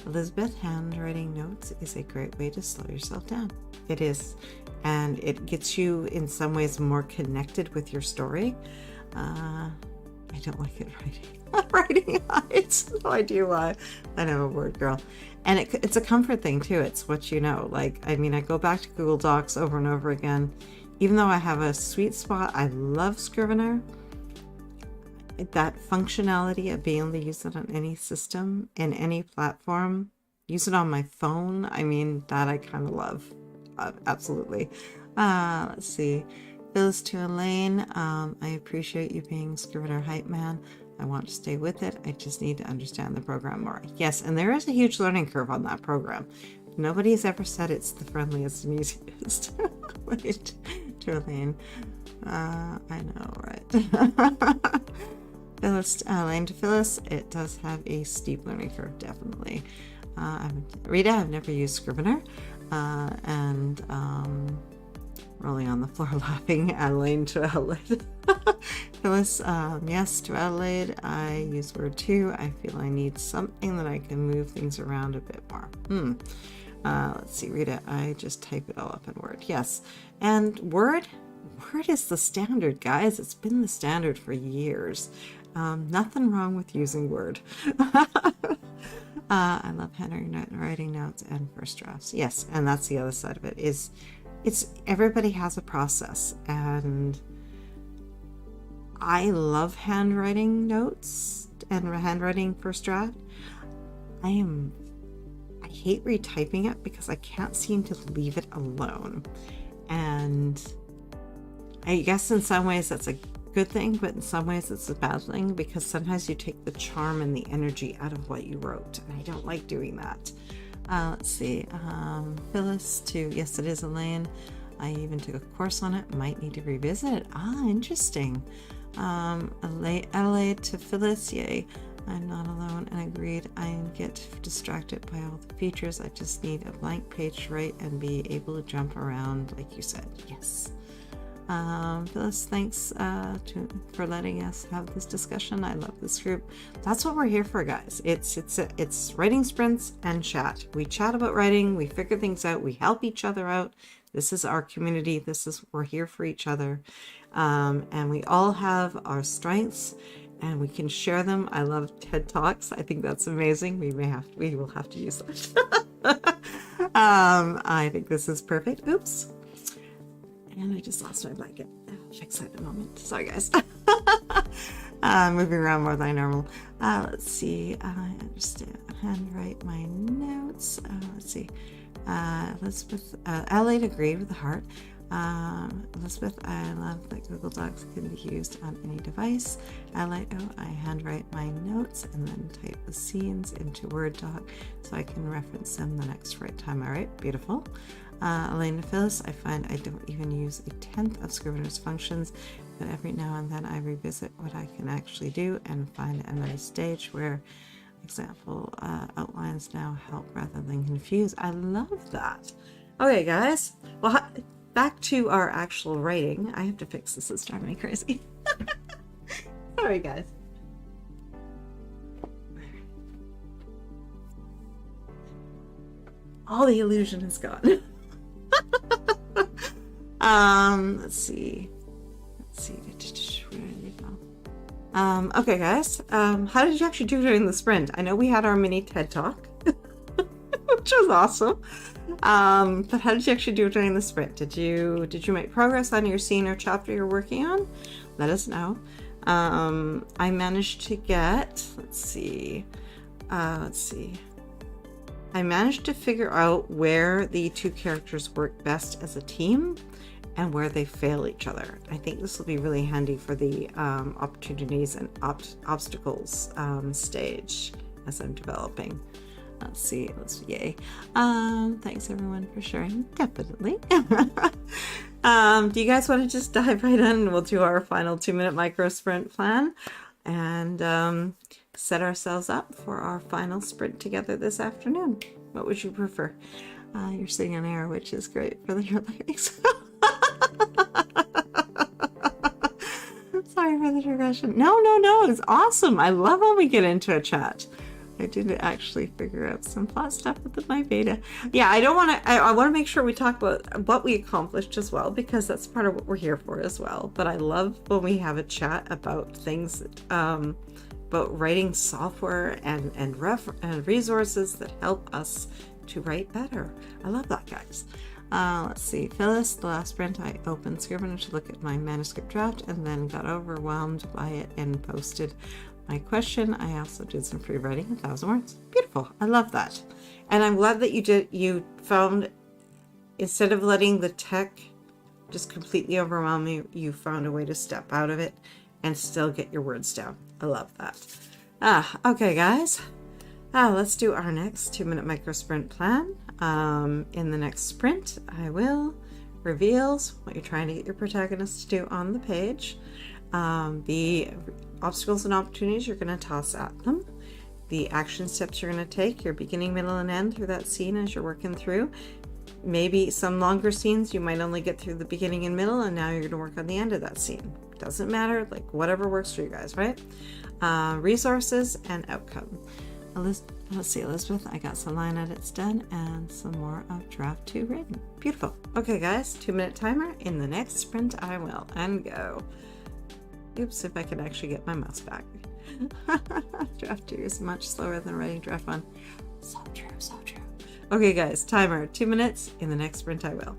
Speaker 1: Elizabeth, handwriting notes is a great way to slow yourself down. It is. And it gets you in some ways more connected with your story. I don't like it writing. It's no idea why. I know, a word girl. And it's a comfort thing too. It's what you know. Like, I mean, I go back to Google Docs over and over again. Even though I have a sweet spot, I love Scrivener. That functionality of being able to use it on any system, in any platform, use it on my phone. I mean, that I kind of love. Absolutely. Let's see. Phyllis to Elaine. I appreciate you being Scrivener hype man. I want to stay with it. I just need to understand the program more. Yes, and there is a huge learning curve on that program. Nobody's ever said it's the friendliest and easiest. Wait, to Elaine. I know, right? Phyllis, Elaine to Phyllis. It does have a steep learning curve, definitely. Rita, I've never used Scrivener. Rolling on the floor laughing. Elaine to Adelaide. Phyllis, yes, to Adelaide. I use Word too. I feel I need something that I can move things around a bit more. Let's see, Rita, I just type it all up in Word. Yes. And Word, Word is the standard, guys. It's been the standard for years. Nothing wrong with using Word. I love handwriting notes and first drafts. Yes, and that's the other side of it. It's everybody has a process, and I love handwriting notes and handwriting first draft. I hate retyping it because I can't seem to leave it alone. And I guess in some ways that's a good thing, but in some ways it's a bad thing, because sometimes you take the charm and the energy out of what you wrote, and I don't like doing that. Let's see, Phyllis too. Yes, it is, Elaine. I even took a course on it. Might need to revisit it. Interesting. Adelaide to Phyllis. Yay. I'm not alone, and agreed. I get distracted by all the features. I just need a blank page to write and be able to jump around, like you said. Yes. Phyllis, thanks for letting us have this discussion. I love this group. That's what we're here for, guys. It's writing sprints and chat. We chat about writing. We figure things out. We help each other out. This is our community. We're here for each other, and we all have our strengths, and we can share them. I love TED Talks. I think that's amazing. We will have to use that. I think this is perfect. Oops. And I just lost my blanket. I'll fix that in a moment. Sorry, guys. Moving around more than normal. Let's see. I understand. Handwrite my notes. Let's see. Elizabeth, Adelaide agreed with the heart. Elizabeth, I love that Google Docs can be used on any device. Adelaide, I handwrite my notes and then type the scenes into Word doc so I can reference them the next right time I write. Beautiful. Elena Phyllis, I find I don't even use a 10th of Scrivener's functions, but every now and then I revisit what I can actually do and find another stage where example outlines now help rather than confuse. I love that. Okay, guys. Well, back to our actual writing. I have to fix this. It's driving me crazy. Sorry, guys. All the illusion is gone. Let's see. Where did we go? Okay, guys. How did you actually do during the sprint? I know we had our mini TED Talk, which was awesome. But how did you actually do during the sprint? Did you make progress on your scene or chapter you're working on? Let us know. I managed to get. Let's see. I managed to figure out where the two characters work best as a team and where they fail each other. I think this will be really handy for the opportunities and obstacles stage as I'm developing. Let's see. Yay. Thanks everyone for sharing. Definitely. Do you guys want to just dive right in and we'll do our final 2-minute micro sprint plan and set ourselves up for our final sprint together this afternoon? What would you prefer? You're sitting on air, which is great for your lyrics. Sorry for the digression. No, it's awesome. I love when we get into a chat. I did actually figure out some plot stuff with my beta. Yeah, I want to make sure we talk about what we accomplished as well, because that's part of what we're here for as well. But I love when we have a chat about things, about writing software and resources that help us to write better. I love that, guys. Let's see. Phyllis, the last sprint, I opened Scrivener to look at my manuscript draft and then got overwhelmed by it and posted my question. I also did some free writing, 1,000 words. Beautiful. I love that. And I'm glad that you found, instead of letting the tech just completely overwhelm you, you found a way to step out of it and still get your words down. I love that. Okay, guys. Let's do our next 2-minute micro sprint plan. In the next sprint, I will reveal what you're trying to get your protagonist to do on the page. The obstacles and opportunities you're going to toss at them. The action steps you're going to take, your beginning, middle, and end through that scene as you're working through. Maybe some longer scenes, you might only get through the beginning and middle, and now you're going to work on the end of that scene. Doesn't matter, like whatever works for you guys, right? Resources and outcome. let's see, Elizabeth, I got some line edits done and some more of draft 2 written. Beautiful. Okay guys, 2-minute timer. In the next sprint I will, and go. Oops, if I could actually get my mouse back. Draft 2 is much slower than writing draft 1. So true, so true. Okay guys, timer, 2 minutes. In the next sprint I will.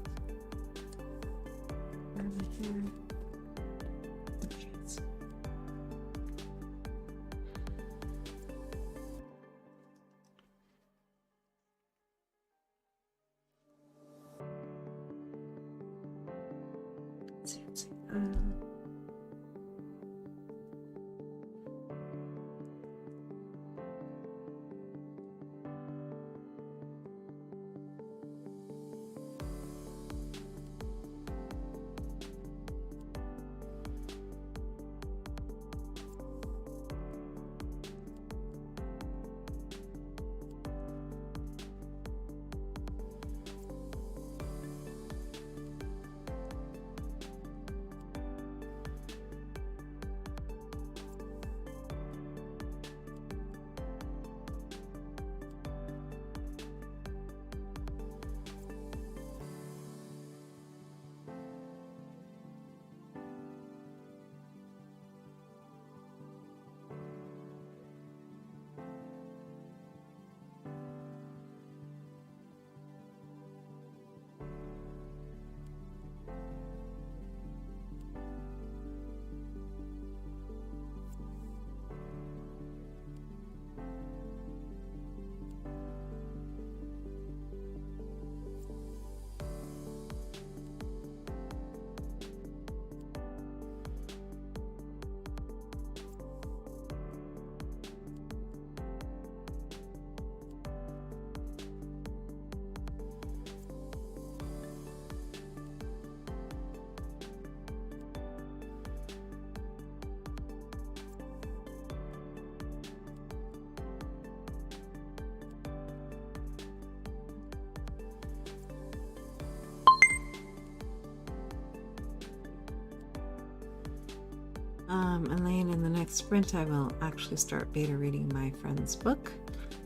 Speaker 1: Elaine, in the next sprint, I will actually start beta reading my friend's book.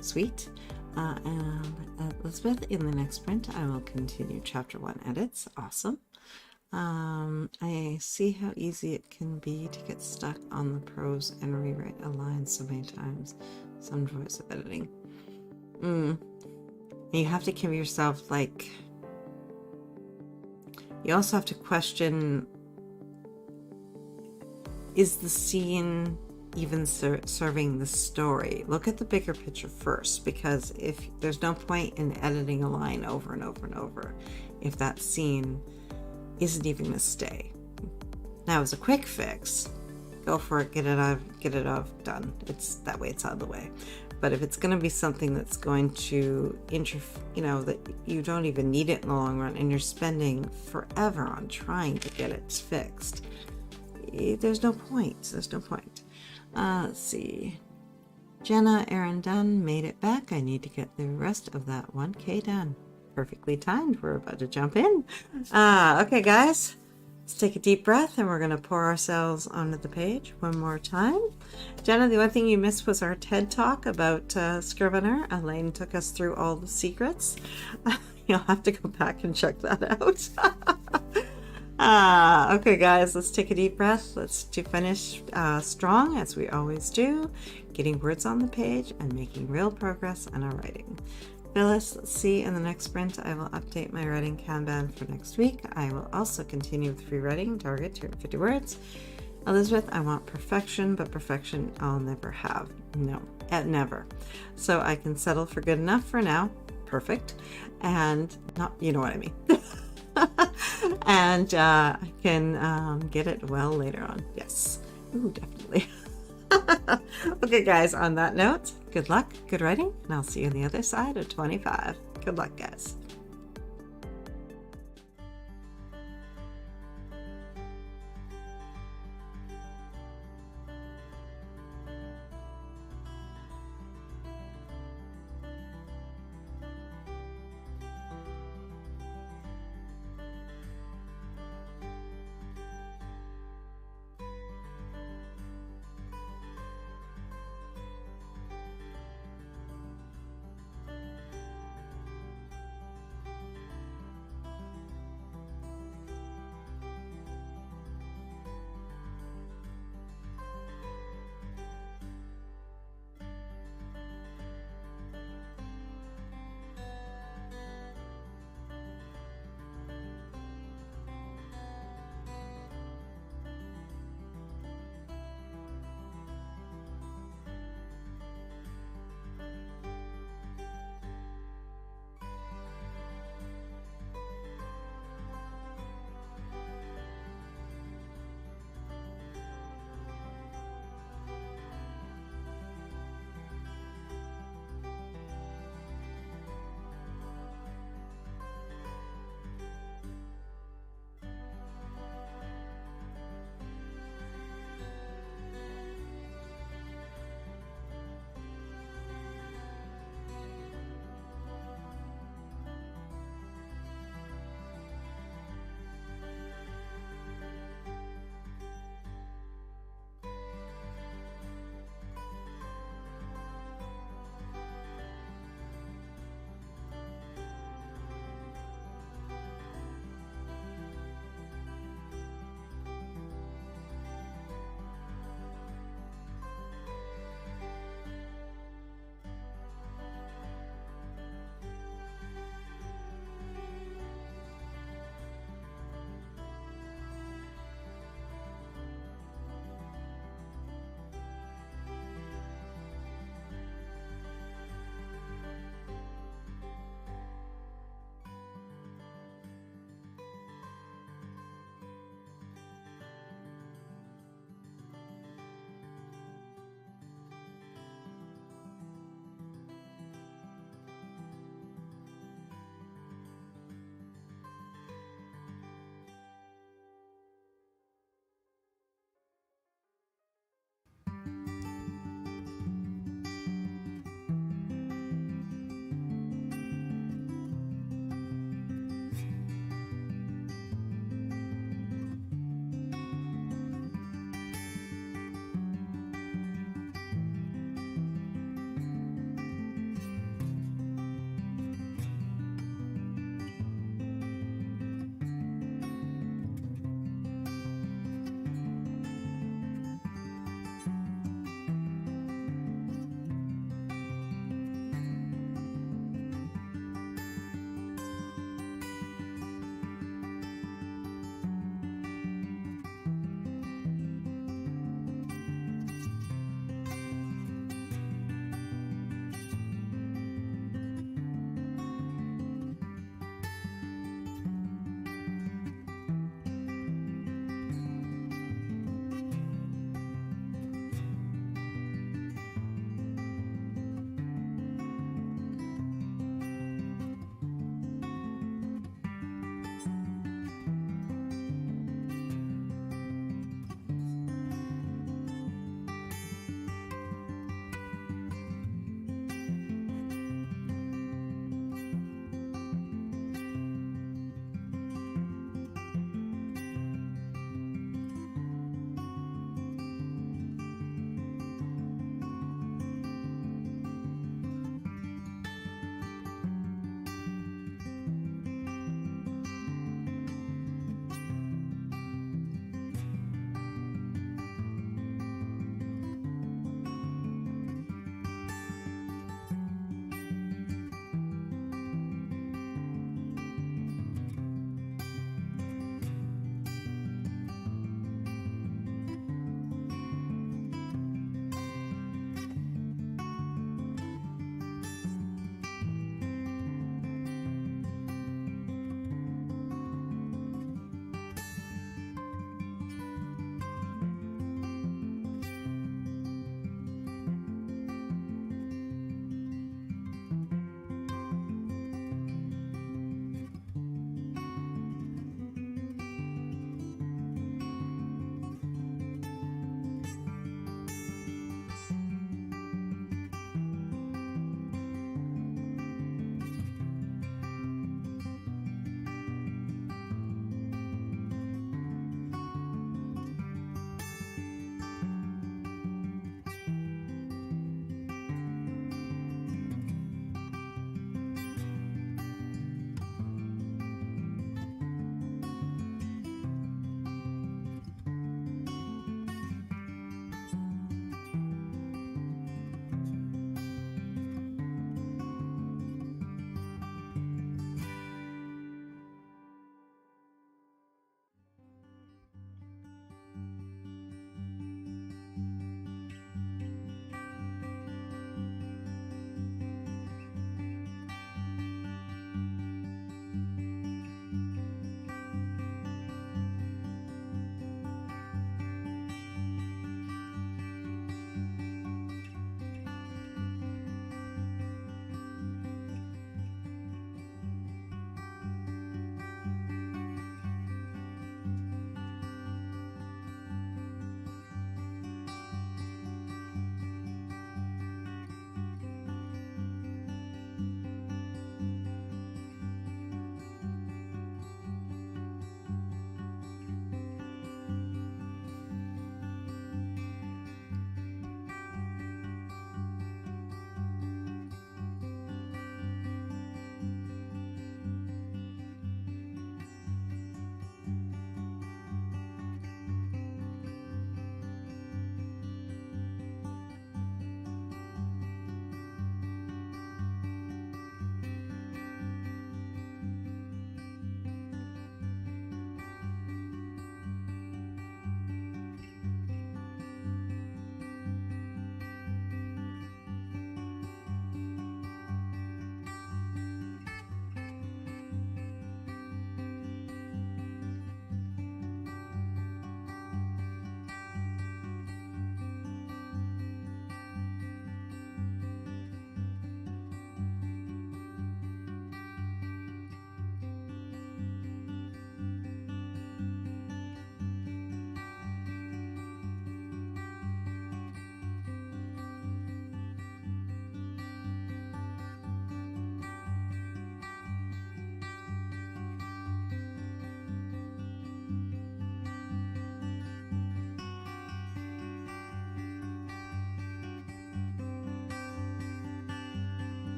Speaker 1: Sweet. And Elizabeth, in the next sprint, I will continue chapter 1 edits. Awesome. I see how easy it can be to get stuck on the prose and rewrite a line so many times. Some joys of editing. You have to give yourself, like, you also have to question, is the scene even serving the story? Look at the bigger picture first, because if there's no point in editing a line over and over and over if that scene isn't even going to stay. Now, as a quick fix, go for it, get it out, done. It's that way, it's out of the way. But if it's going to be something that's going to that you don't even need it in the long run, and you're spending forever on trying to get it fixed, there's no point. Let's see. Jenna, Aaron done, made it back. I need to get the rest of that 1K done. Perfectly timed. We're about to jump in. Okay, guys, let's take a deep breath, and we're going to pour ourselves onto the page one more time. Jenna, the one thing you missed was our TED Talk about Scrivener. Elaine took us through all the secrets. You'll have to go back and check that out. Okay guys, let's take a deep breath. Let's finish strong, as we always do, getting words on the page and making real progress in our writing. Phyllis, let's see, in the next sprint I will update my writing Kanban for next week. I will also continue with free writing, target 250 words. Elizabeth, I want perfection, but perfection I'll never have. No, never. So I can settle for good enough for now. Perfect. And not, you know what I mean. And I can get it well later on. Yes. Ooh, definitely. Okay, guys, on that note, good luck, good writing, and I'll see you on the other side of 25. Good luck, guys.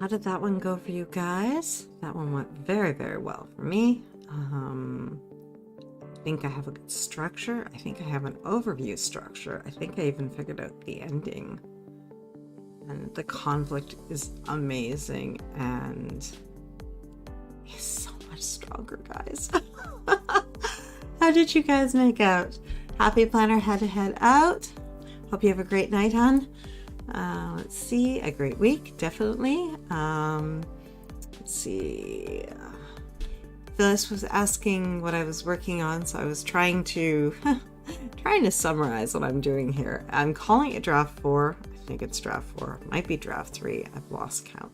Speaker 1: how did that one go for you guys? That one went very, very well for me. I think I have a good structure. I think I have an overview structure. I think I even figured out the ending. And the conflict is amazing and it's so much stronger, guys. How did you guys make out? Happy planner head to head out. Hope you have a great night, hon. Let's see, a great week, definitely. Let's see. Phyllis was asking what I was working on, so I was trying to summarize what I'm doing here. I'm calling it draft 4. I think it's draft 4. Might be draft 3. I've lost count.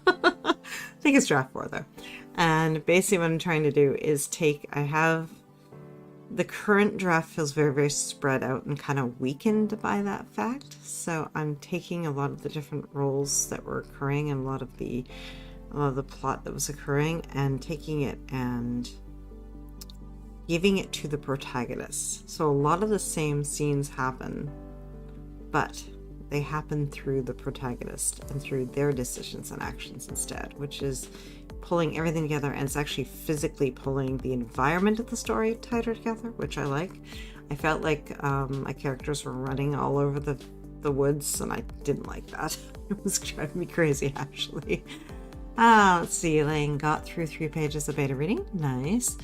Speaker 1: I think it's draft 4 though. And basically what I'm trying to do is the current draft feels very, very spread out and kind of weakened by that fact. So I'm taking a lot of the different roles that were occurring and a lot of the plot that was occurring and taking it and giving it to the protagonist. So a lot of the same scenes happen, but they happen through the protagonist and through their decisions and actions instead, which is pulling everything together, and it's actually physically pulling the environment of the story tighter together, which I like. I felt like my characters were running all over the woods, and I didn't like that. It was driving me crazy, actually. Let's see, Elaine got through 3 pages of beta reading. Nice.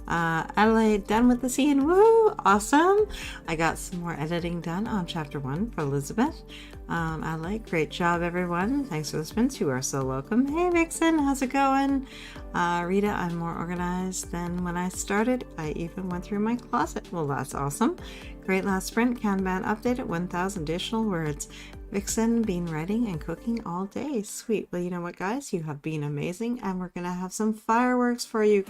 Speaker 1: Adelaide done with the scene. Woo! Awesome. I got some more editing done on chapter 1 for Elizabeth. Adelaide, great job, everyone. Thanks for the spins. You are so welcome. Hey, Vixen, how's it going? Rita, I'm more organized than when I started. I even went through my closet. Well, that's awesome. Great last sprint. Kanban updated 1,000 additional words. Vixen, been writing and cooking all day. Sweet. Well, you know what, guys? You have been amazing, and we're going to have some fireworks for you.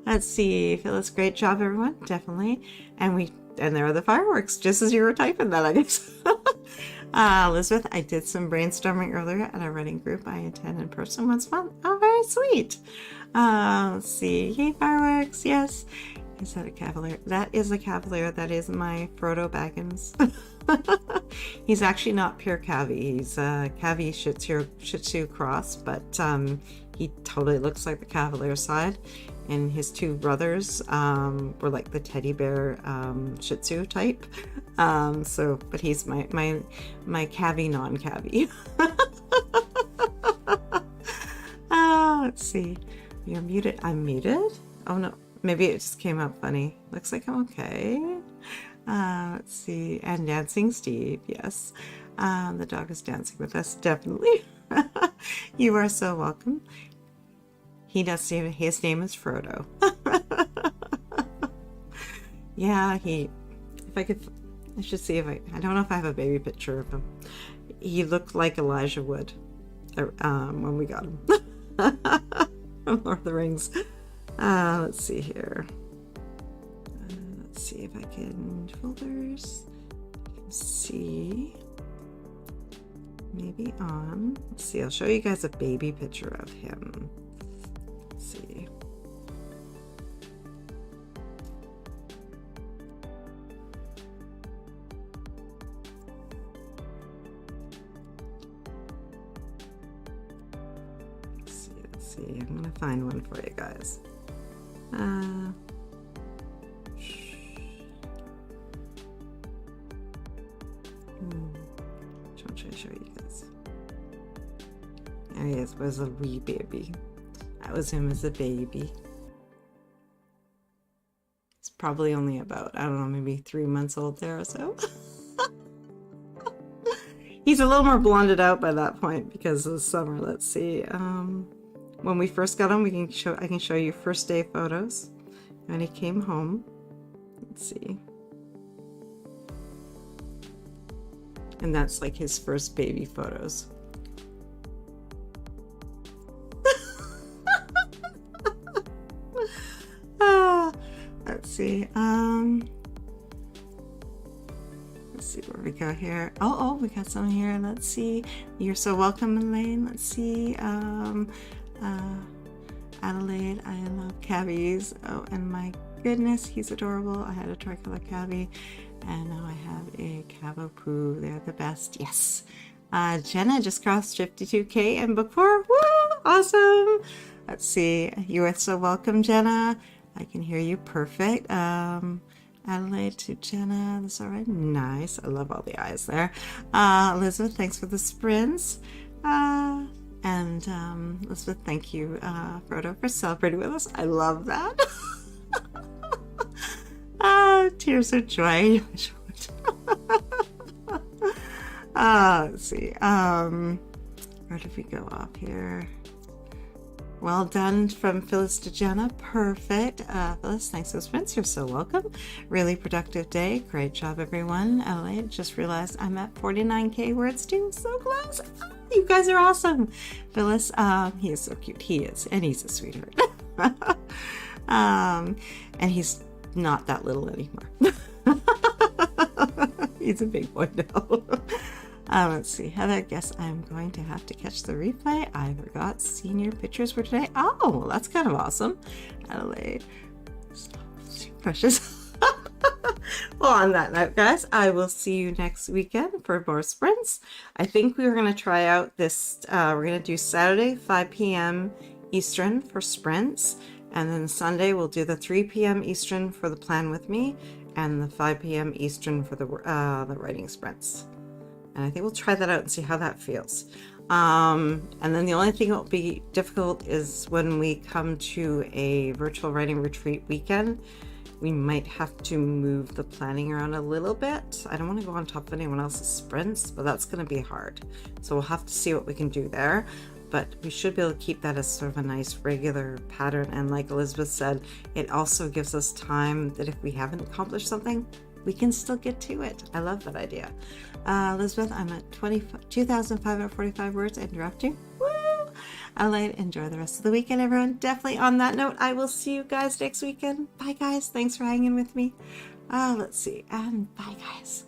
Speaker 1: Let's see, Phyllis, great job, everyone. Definitely. And there are the fireworks, just as you were typing that, I guess. Elizabeth, I did some brainstorming earlier at a writing group I attend in person once a month. Oh, very sweet. Let's see. Yay, fireworks. Yes. Is that a cavalier? That is a cavalier. That is my Frodo Baggins. He's actually not pure Cavi. He's a Cavi Shih Tzu cross, but he totally looks like the cavalier side. And his 2 brothers were like the teddy bear Shih Tzu type. But he's my Cavi non-Cavi. Let's see. You're muted. I'm muted? Oh no. Maybe it just came up funny. Looks like I'm okay. Let's see. And Dancing Steve. Yes. The dog is dancing with us. Definitely. You are so welcome. He does say his name is Frodo. Yeah, I should see if I don't know if I have a baby picture of him. He looked like Elijah Wood when we got him. From Lord of the Rings. Let's see here. Let's see if I can folders. I can see. Maybe on. Let's see, I'll show you guys a baby picture of him. Let's see. Let's see. I'm gonna find one for you guys. I'll try to show you guys. There he is, was a wee baby. That was him as a baby. He's probably only about, I don't know, maybe 3 months old there or so. He's a little more blonded out by that point because of the summer. Let's see. when we first got home, I can show you first day photos when he came home. Let's see. And that's like his first baby photos. Let's see. Let's see where we go here. Oh, we got some here. Let's see. You're so welcome, Elaine. Let's see. Adelaide, I love cabbies. Oh, and my goodness, he's adorable. I had a tricolor cabbie, and now I have a Cavapoo. They're the best. Yes. Jenna just crossed 52K in book 4. Woo! Awesome. Let's see. You are so welcome, Jenna. I can hear you perfect. Adelaide to Jenna. That's all right. Nice. I love all the eyes there. Elizabeth, thanks for the sprints. And Elizabeth, thank you, Frodo, for celebrating with us. I love that. Tears of joy. Let's see. Where did we go off here? Well done from Phyllis to Jenna. Perfect. Phyllis, thanks for the sprints. You're so welcome. Really productive day. Great job, everyone. LA, just realized I'm at 49K words too. So close. You guys are awesome. Phyllis, he is so cute. He is. And he's a sweetheart. And he's not that little anymore. He's a big boy now. Let's see. Heather, I guess I'm going to have to catch the replay. I forgot senior pictures for today. Oh, that's kind of awesome. Adelaide. Stop. Precious. Well, on that note, guys, I will see you next weekend for more sprints. I think we were going to try out this. We're going to do Saturday, 5 p.m. Eastern for sprints. And then Sunday, we'll do the 3 p.m. Eastern for the plan with me and the 5 p.m. Eastern for the writing sprints. And I think we'll try that out and see how that feels. And then the only thing that will be difficult is when we come to a virtual writing retreat weekend, we might have to move the planning around a little bit. I don't want to go on top of anyone else's sprints, but that's going to be hard. So we'll have to see what we can do there. But we should be able to keep that as sort of a nice regular pattern. And like Elizabeth said, it also gives us time that if we haven't accomplished something, we can still get to it. I love that idea. Elizabeth, I'm at 2,545 words and dropped you. Woo! Adelaide, enjoy the rest of the weekend, everyone. Definitely on that note, I will see you guys next weekend. Bye, guys. Thanks for hanging with me. Let's see. And bye, guys.